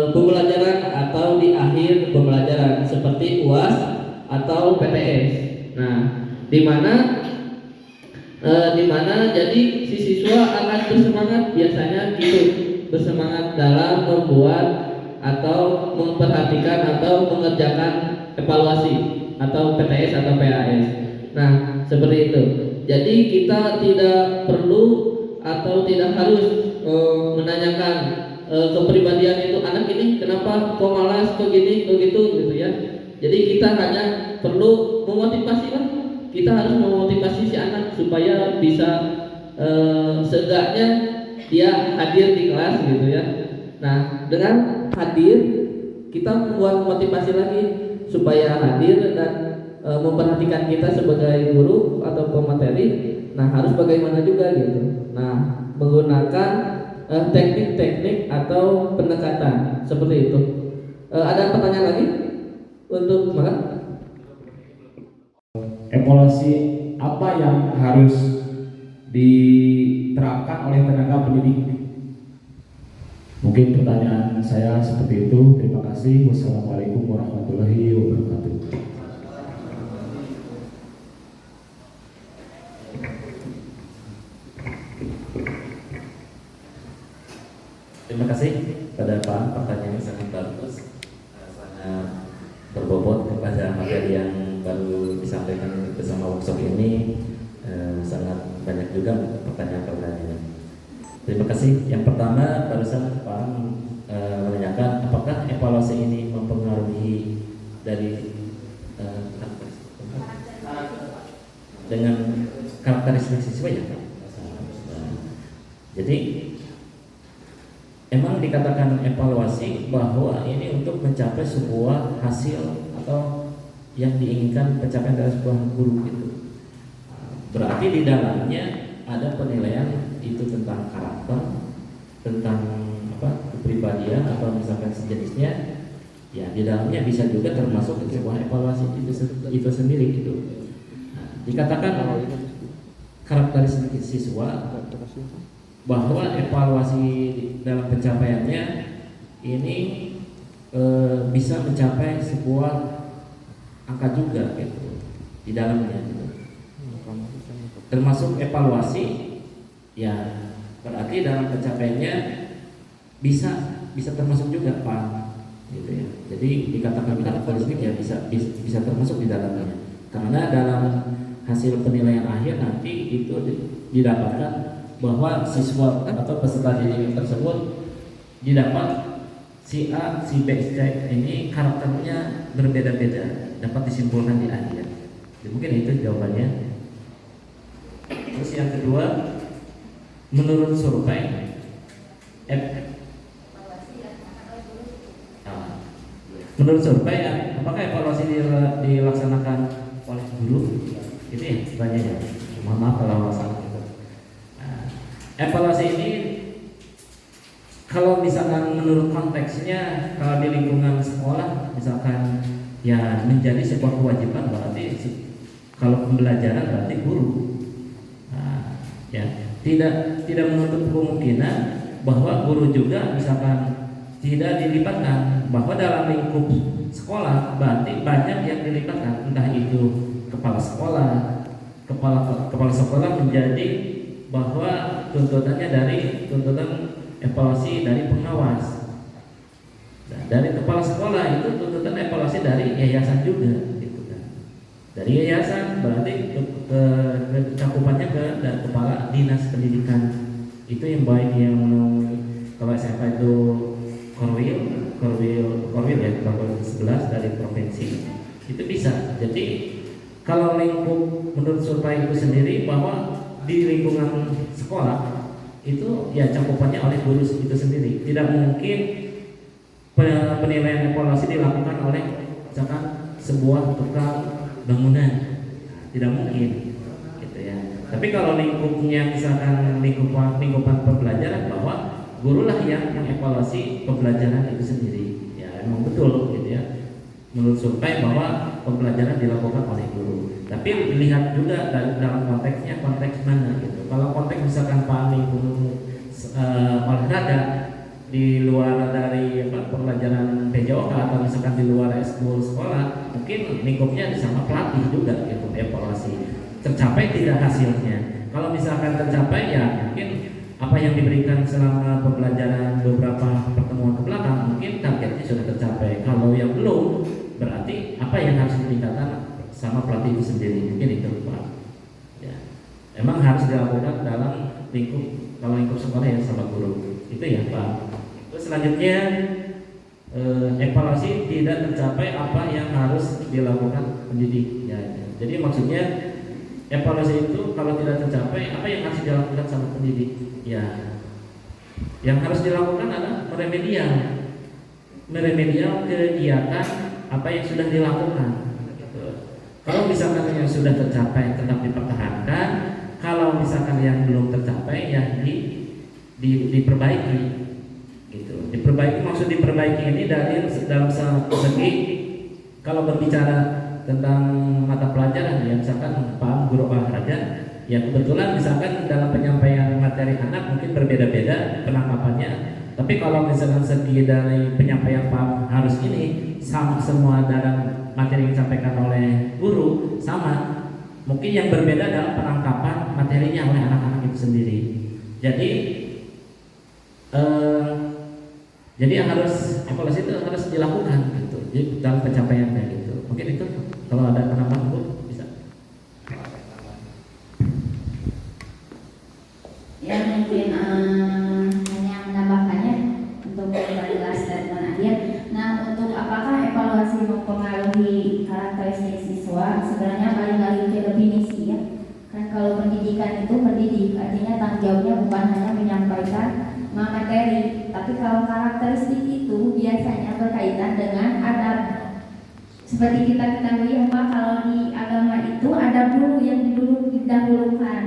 pembelajaran atau di akhir pembelajaran seperti UAS atau PTS. Nah, di mana jadi si siswa akan bersemangat biasanya gitu, bersemangat dalam membuat atau memperhatikan atau mengerjakan evaluasi atau PTS atau PAS. Nah, seperti itu. Jadi kita tidak perlu atau tidak harus menanyakan kepribadian itu anak ini kenapa kok malas, kok gini, kok gitu ya. Jadi kita hanya perlu memotivasi lah. Kita harus memotivasi si anak supaya bisa seenggaknya dia hadir di kelas gitu ya. Nah, dengan hadir kita membuat motivasi lagi supaya hadir dan memperhatikan kita sebagai guru atau pemateri. Nah, harus bagaimana juga gitu. Nah, menggunakan teknik-teknik atau pendekatan seperti itu. Ada pertanyaan lagi untuk semangat? Evaluasi apa yang harus diterapkan oleh tenaga pendidik? Mungkin pertanyaan saya seperti itu. Terima kasih. Wassalamualaikum warahmatullahi wabarakatuh. Terima kasih pada Pak, pertanyaan yang sangat bagus, sangat berbobot kepada materi yang baru disampaikan bersama workshop ini. Sangat banyak juga pertanyaan-pertanyaan. Terima kasih. Yang pertama barusan Pak menanyakan apakah evaluasi ini mempengaruhi dari dengan karakteristik siswa ya Pak. Jadi emang dikatakan evaluasi bahwa ini untuk mencapai sebuah hasil atau yang diinginkan pencapaian dari sebuah guru itu. Berarti di dalamnya ada penilaian itu tentang karakter, tentang kepribadian atau misalkan sejenisnya. Ya, di dalamnya bisa juga termasuk sebuah evaluasi itu sendiri gitu. Nah, dikatakan karakteristik siswa bahwa evaluasi dalam pencapaiannya ini bisa mencapai sebuah angka juga gitu di dalamnya gitu. Termasuk evaluasi ya berarti dalam pencapaiannya bisa termasuk juga Pak gitu ya. Jadi dikatakan karakteristik ya bisa termasuk di dalamnya karena dalam hasil penilaian akhir nanti itu didapatkan bahwa siswa atau peserta didik tersebut didapat si A, si B, si C ini karakternya berbeda-beda, dapat disimpulkan di akhir. Jadi mungkin itu jawabannya. Terus yang kedua, menurut survei menurut survei apakah evaluasi dilaksanakan oleh guru? Itu ya pertanyaannya. Mohon maaf kalau salah. Evaluasi ini kalau misalkan menurut konteksnya kalau di lingkungan sekolah misalkan ya menjadi sebuah kewajiban berarti kalau pembelajaran berarti guru. Nah, ya tidak menutup kemungkinan bahwa guru juga misalkan tidak dilibatkan bahwa dalam lingkup sekolah berarti banyak yang dilibatkan entah itu kepala sekolah menjadi bahwa tuntutannya dari tuntutan evaluasi dari pengawas. Nah, dari kepala sekolah itu tuntutan evaluasi dari yayasan juga, gitu kan. Dari yayasan berarti cakupannya dari kepala dinas pendidikan. Itu yang baik yang kalau SMA itu Korwil ya, Korwil 11 dari provinsi itu bisa. Jadi kalau lingkup menurut survei itu sendiri bahwa di lingkungan sekolah itu ya cakupannya oleh guru itu sendiri. Tidak mungkin penilaian evaluasi dilakukan oleh misalkan sebuah tukang bangunan, tidak mungkin gitu ya. Tapi kalau lingkupnya misalkan lingkupan pembelajaran bahwa gurulah yang mengevaluasi pembelajaran itu sendiri. Ya emang betul gitu ya. Menurut survei bahwa pembelajaran dilakukan oleh guru. Tapi lihat juga dalam konteksnya konteks mana gitu. Kalau konteks misalkan Pak lingkungan olahraga di luar dari pembelajaran PJOK atau misalkan di luar ekskul sekolah, mungkin lingkupnya sama pelatih juga gitu evaluasi. Tercapai tidak hasilnya. Kalau misalkan tercapai ya mungkin apa yang diberikan selama pembelajaran beberapa pertemuan ke belakang mungkin targetnya sudah tercapai. Kalau yang belum, berarti apa yang harus ditingkatkan sama pelatih itu sendiri, mungkin itu Pak. Ya. Emang harus dilakukan dalam lingkup, kalau lingkup sekolah ya sama guru. Itu ya Pak. Terus selanjutnya evaluasi tidak tercapai apa yang harus dilakukan pendidik. Ya. Jadi maksudnya evaluasi itu kalau tidak tercapai apa yang harus dilakukan sama pendidik? Ya, yang harus dilakukan adalah meremedial kegiatan apa yang sudah dilakukan. Kalau misalkan yang sudah tercapai tetap dipertahankan, kalau misalkan yang belum tercapai ya diperbaiki. Gitu. Diperbaiki, maksud diperbaiki ini dari dalam segi kalau berbicara tentang mata pelajaran ya misalkan paham guru olahraga ya kebetulan misalkan dalam penyampaian materi anak mungkin berbeda-beda penangkapannya, tapi kalau misalkan segi dari penyampaian paham harus ini sama semua dalam materi yang disampaikan oleh guru sama, mungkin yang berbeda dalam penangkapan materinya oleh anak-anak itu sendiri. Jadi harus evaluasi itu harus dilakukan gitu, jadi dalam pencapaiannya gitu. Mungkin itu kalau ada penambahan Bu bisa. Ya mungkin hanya menambahkannya untuk memperjelas statement Adit. Nah, untuk apakah evaluasi mempengaruhi karakteristik siswa? Sebenarnya balik lagi ke definisi ya. Kan kalau pendidikan itu pendidik, artinya tanggung jawabnya bukan hanya menyampaikan materi, tapi kalau karakteristik itu biasanya berkaitan dengan adab. Seperti kita ketahui Pak, kalau di agama itu ada guru yang didahulukan,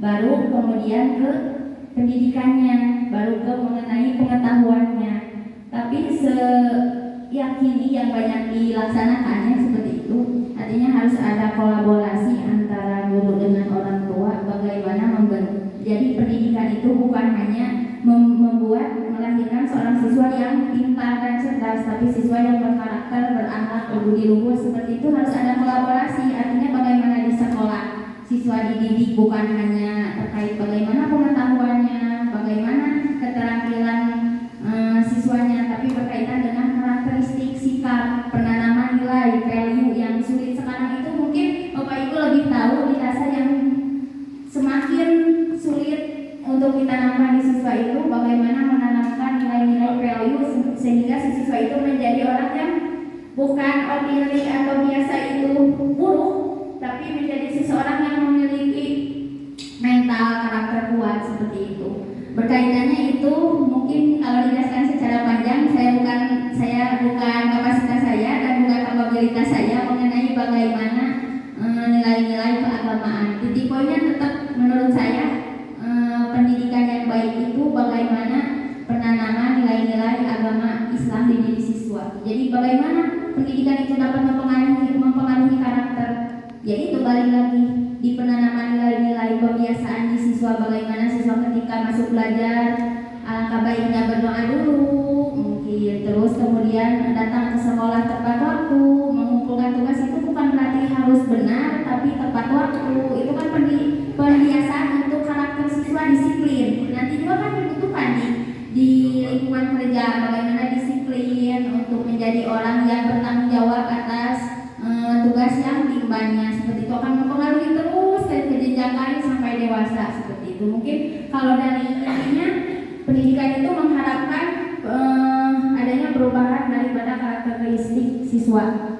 baru kemudian ke pendidikannya, baru ke mengenai pengetahuannya. Tapi seyakini yang banyak dilaksanakannya seperti itu, artinya harus ada kolaborasi antara guru dengan orang tua, bagaimana membentuk. Jadi pendidikan itu bukan hanya melahirkan seorang siswa yang pintar dan cerdas, tapi siswa yang berkarakter, berakhlak, berbudi luhur. Seperti itu harus ada kolaborasi. Artinya bagaimana di sekolah siswa dididik bukan hanya terkait bagaimana pengetahuannya, bagaimana keterampilan siswanya, tapi berkaitan dengan karakteristik, sikap, penanaman nilai, value yang sulit sekarang itu. Mungkin Bapak Ibu lebih tahu di rasa yang semakin sulit untuk ditanamkan di siswa itu bagaimana menanamkan nilai-nilai value sehingga si siswa itu menjadi orang yang bukan ordinary atau biasa itu buruk, tapi menjadi seseorang yang memiliki mental karakter kuat seperti itu. Berkaitannya itu mungkin kalau dijelaskan secara panjang, saya bukan kapasitas saya dan bukan kapabilitas saya mengenai bagaimana nilai-nilai keagamaan. Titik poinnya tetap menurut saya pendidikan yang baik itu bagaimana penanaman nilai-nilai agama Islam di diri siswa. Jadi bagaimana pendidikan itu dapat mempengaruhi karakter. Jadi itu balik lagi di penanaman nilai-nilai kebiasaan di siswa, bagaimana siswa ketika masuk belajar alangkah baiknya berdoa dulu mungkin, terus kemudian datang ke sekolah tepat waktu, mengumpulkan tugas itu bukan berarti harus benar tapi tepat waktu. Itu kan pembiasaan untuk karakter siswa, disiplin. Nanti juga kan dibutuhkan di lingkungan kerja bagaimana disiplin untuk menjadi orang yang bertanggung jawab atas tugas yang diembannya. Seperti itu akan mempengaruhi terus dari jenjang karir sampai dewasa seperti itu. Mungkin kalau dari intinya pendidikan itu mengharapkan adanya perubahan daripada karakteristik siswa.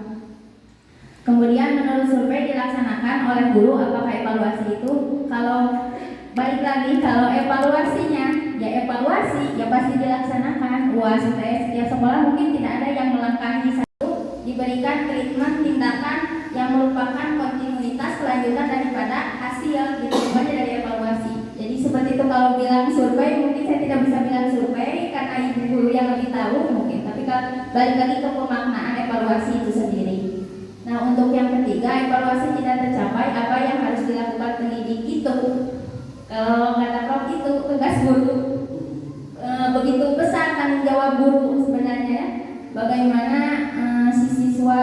Kemudian menurut survei dilaksanakan oleh guru, apakah evaluasi itu? Kalau balik lagi, kalau evaluasinya ya evaluasi ya pasti dilaksanakan. UAS setiap sekolah mungkin tidak ada yang melangkahi satu diberikan treatment tindakan yang merupakan kontinuitas kelanjutan daripada hasil gitu aja dari evaluasi. Jadi seperti itu. Kalau bilang survei mungkin saya tidak bisa bilang survei karena ibu guru yang lebih tahu mungkin, tapi kalau balik lagi ke pemaknaan evaluasi itu sendiri. Nah, untuk yang ketiga, evaluasi tidak tercapai, apa yang harus dilakukan pendidik itu? Kalau kata Prof itu tugas guru begitu besar tanggung bagaimana si siswa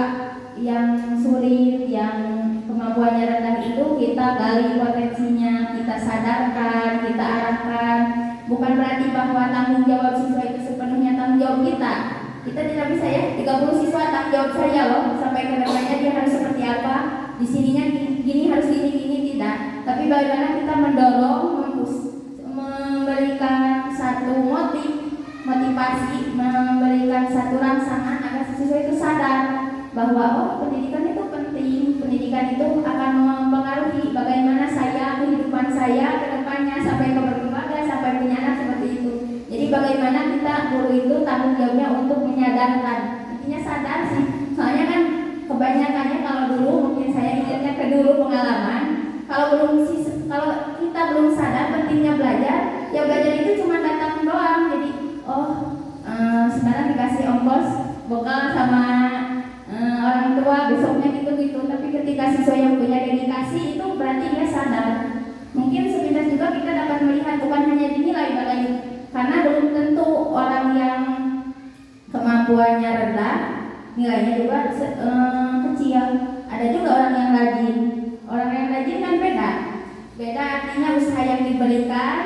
yang sulit, yang kemampuannya rendah itu kita gali potensinya, kita sadarkan, kita arahkan. Bukan berarti bahwa tanggung jawab siswa itu sepenuhnya tanggung jawab kita. Kita tidak bisa ya, 30 siswa tanggung jawab saya loh, sampai ke depannya dia harus seperti apa, di sininya gini harus gini tidak. Tapi bagaimana kita mendorong, memberikan satu motivasi, memberikan satu rangsangan agar siswa itu sadar bahwa oh, pendidikan itu penting, pendidikan itu akan mempengaruhi bagaimana saya, kehidupan saya ke depannya sampai ke berkeluarga, sampai punya anak seperti itu. Jadi bagaimana kita guru itu tanggung jawabnya untuk menyadarkan, intinya sadar sih. Soalnya kan kebanyakannya kalau dulu mungkin saya ingatnya ke dulu pengalaman, kalau kita belum sadar pentingnya belajar, ya belajar itu cuma datang doang. Jadi sekarang dikasih ongkos bekal sama orang tua besoknya gitu. Tapi ketika siswa yang punya dedikasi itu berarti dia sadar. Mungkin sepintas juga kita dapat melihat bukan hanya dinilai karena belum tentu orang yang kemampuannya rendah nilainya juga kecil. Ada juga orang yang rajin. Orang yang rajin kan beda artinya usaha yang diberikan,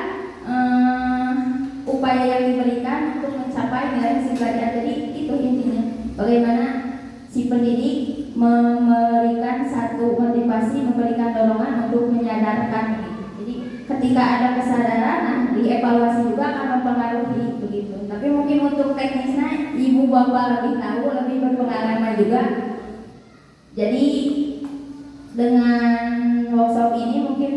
upaya yang diberikan untuk mencapai nilai si belajar. Jadi itu intinya bagaimana si pendidik memberikan satu motivasi, memberikan dorongan untuk menyadarkan gitu. Jadi ketika ada kesadaran, dievaluasi juga akan mempengaruhi begitu. Tapi mungkin untuk teknisnya ibu bapak lebih tahu, lebih berpengalaman juga. Jadi dengan workshop ini mungkin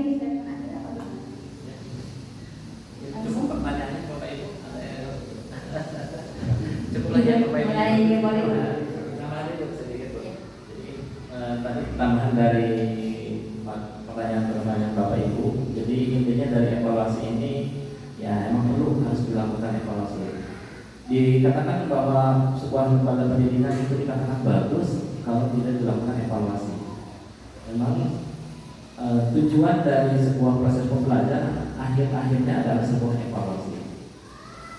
Cukup pertanyaannya Bapak Ibu. Cukup aja Bapak Ibu. boleh. Tambahan itu sedikit Bu. Jadi tadi tambahan dari pertanyaan Bapak Ibu. Jadi intinya dari evaluasi ini ya emang perlu harus dilakukan evaluasi. Dikatakan bahwa sebuah lembaga pendidikan itu dikatakan bagus kalau tidak dilakukan evaluasi. Memang tujuan dari sebuah proses pembelajaran akhir-akhirnya adalah sebuah evaluasi.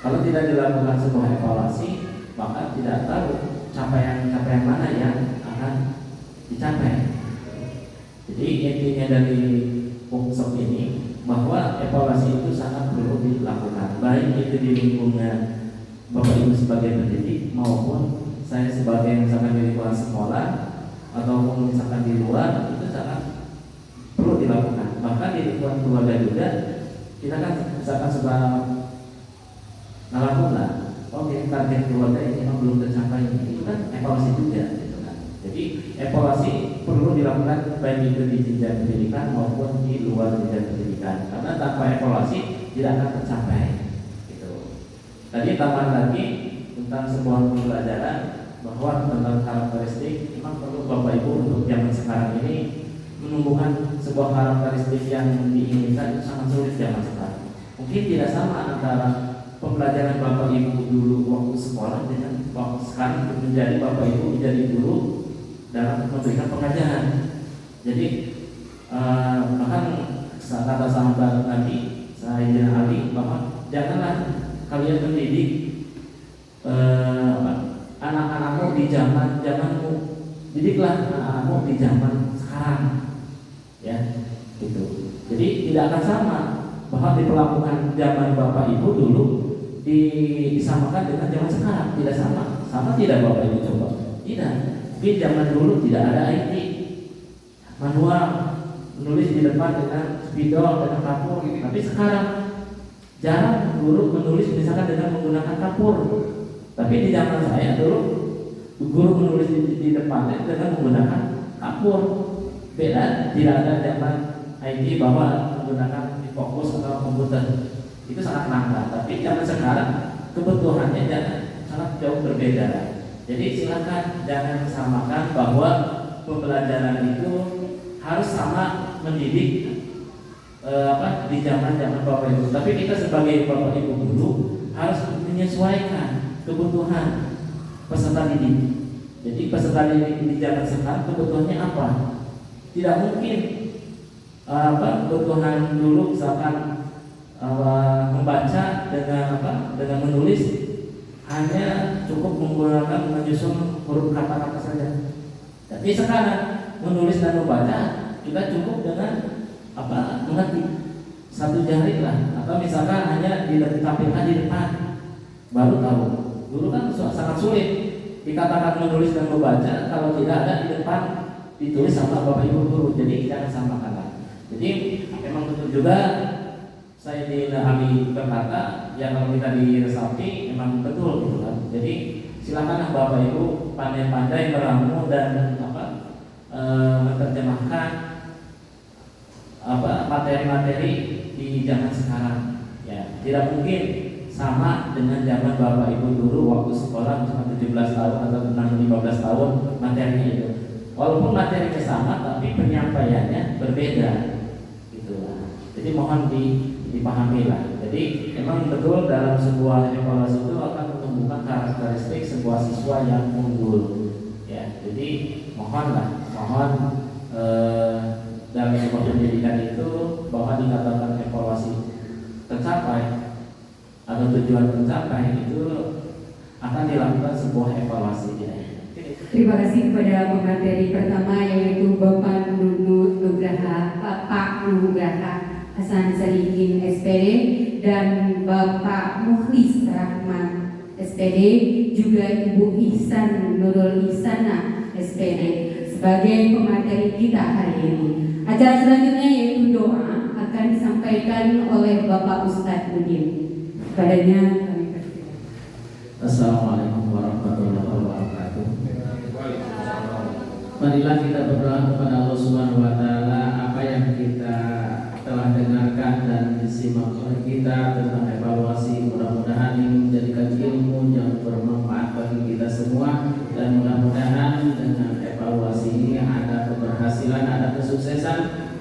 Kalau tidak dilakukan sebuah evaluasi, maka tidak tahu capaian mana yang akan dicapai. Jadi intinya dari workshop ini bahwa evaluasi itu sangat perlu dilakukan, baik itu di lingkungan Bapak Ibu sebagai pendidik maupun saya sebagai misalkan di lingkungan sekolah ataupun misalkan di luar, itu sangat perlu dilakukan. Bahkan di lingkungan keluarga juga kita kan misalkan sudah ngelakukan, oke target keluarga ini memang belum tercapai, itu kan evaluasi juga gitu kan. Jadi evaluasi perlu dilakukan baik itu di jenjang pendidikan maupun di luar jenjang pendidikan, karena tanpa evaluasi tidak akan tercapai gitu. Tadi tambahan lagi tentang sebuah pembelajaran bahwa tentang karakteristik memang perlu Bapak Ibu untuk zaman sekarang ini menumbuhkan sebuah karakteristik yang diinginkan itu sangat sulit zaman sekarang. Mungkin tidak sama antara pembelajaran Bapak Ibu dulu waktu sekolah dengan waktu sekarang menjadi Bapak Ibu menjadi guru dalam memberikan pengajaran. Jadi bahkan kata sahabat Nabi saya Ali bahwa janganlah kalian mendidik anak-anakmu di zamanmu, didiklah anak-anakmu di zaman sekarang, ya, gitu. Jadi tidak akan sama bahwa diperlakukan zaman Bapak Ibu dulu disamakan dengan zaman sekarang, tidak sama. Sama tidak Bapak Ibu coba? Tidak. Di zaman dulu tidak ada IT, manual, menulis di depan dengan spidol dengan kapur. Tapi sekarang jarang guru menulis misalkan dengan menggunakan kapur. Tapi di zaman saya dulu guru menulis di depannya dengan menggunakan kapur. Beda, tidak ada zaman IT bahwa menggunakan fokus atau komputer. Itu sangat langka. Tapi zaman sekarang kebutuhannya sangat jauh berbeda. Jadi silakan jangan samakan bahwa pembelajaran itu harus sama mendidik di zaman Bapak Ibu. Tapi kita sebagai Bapak Ibu guru harus menyesuaikan kebutuhan peserta didik. Jadi peserta didik di zaman sekarang kebutuhannya apa? Tidak mungkin kebutuhan dulu misalkan membaca dengan menulis hanya cukup menggunakan menyusun huruf kata-kata saja. Tapi sekarang menulis dan membaca kita cukup dengan mengetik satu jari lah, atau misalkan hanya ditampilkan di depan baru tahu. Dulu kan sangat sulit dikatakan menulis dan membaca kalau tidak ada di depan ditulis sama bapak ibu guru. Jadi jangan samakanlah. Jadi memang betul juga saya Ali berkata, ya kalau kita di resapi memang betul gitu kan. Jadi silakanlah bapak ibu pandai-pandai meramu dan menerjemahkan materi-materi di zaman sekarang. Ya, tidak mungkin sama dengan zaman bapak ibu dulu waktu sekolah cuma 17 tahun atau 15 tahun materinya itu. Walaupun materinya sama tapi penyampaiannya berbeda gitu lah. Jadi mohon dipahami lah. Jadi memang betul dalam sebuah evaluasi itu akan menunjukkan karakteristik sebuah siswa yang unggul. Ya, jadi mohon dalam sebuah pendidikan itu bahwa dikatakan evaluasi tercapai atau tujuan tercapai itu akan dilakukan sebuah evaluasi. Ya. Terima kasih kepada pemateri pertama yaitu Bapak Nugraha Hasan Sadikin SPD dan Bapak Mukhlis Rahman SPD, juga Ibu Ihsan Nurul Ihsana SPD sebagai pemateri kita hari ini. Acara selanjutnya yaitu doa akan disampaikan oleh Bapak Ustadz Udin. Kepadanya kami persilakan. Assalamualaikum warahmatullahi wabarakatuh. Marilah kita berdoa kepada Allah Subhanahu wa taala. Apa yang kita telah dengarkan dan disimak oleh kita tentang evaluasi, mudah-mudahan ini menjadikan ilmu yang bermanfaat bagi kita semua, dan mudah-mudahan dengan evaluasi ini ada keberhasilan, ada kesuksesan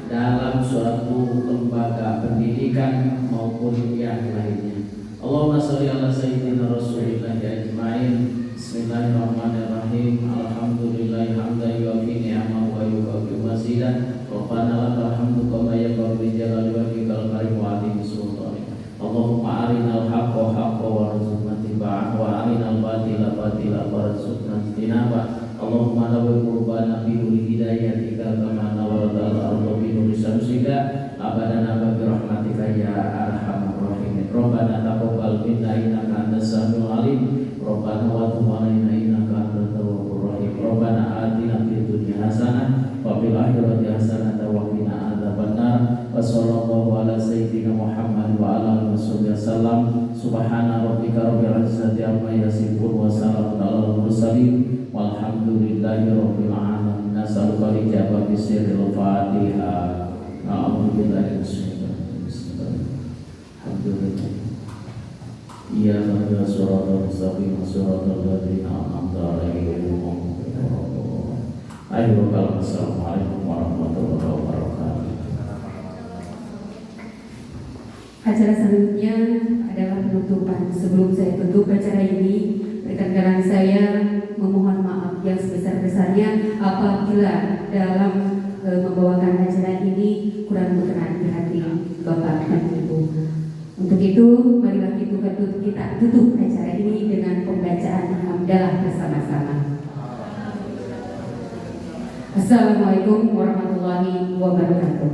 dalam suatu lembaga pendidikan maupun yang lainnya. Allahumma sholli ala sayyidina Rasulillah ajmain. Bismillahirrahmanirrahim. Alhamdulillahi hamdan yuwafi ni'amahu wa yukafi mazidah. Rabbana lakal hamdu kama yanbaghi li jalali wajhikal karim wa 'azimi sultanik. Allahumma arinal haqqa haqqan warzuqna ittiba'ahu wa arinal batila batila warzuqna ijtinabah. Allahumma nawwir qulubana bi nuri hidayatika kama nawwartal arda bi nuri syamsika abadana bi rahmatika ya arhamar rahimin. Rabbana taqabbal minna innaka antas samiul alim. Rabbana wa tub 'alaina innaka antat tawwabur rahim. Rabbana atina fid dunya hasanah wa fil akhirati hasanah wa qina adzabannar. Wa sallallahu ala sayyidina Muhammad wa ala alihi wasallam. Subhana rabbika rabbil izzati amma yasifun wa salamun alal mursalin walhamdulillahi rabbil alamin. Nas'aluka al-ijabah bi sirril Fatihah. A'udzu billahi minasyaitonir rajim. Alhamdulillah. Ya Rabbi suratul mustaqim suratul ladzina an'amta 'alaihim Assalamualaikum warahmatullahi wabarakatuh. Acara selanjutnya adalah penutupan. Sebelum saya tutup acara ini, rekan-rekan saya memohon maaf yang sebesar-besarnya apabila dalam membawakan acara ini kurang berkenan di hati Bapak dan Ibu. Untuk itu, marilah kita tutup acara ini dengan pembacaan hamdalah bersama-sama. Assalamualaikum warahmatullahi wabarakatuh.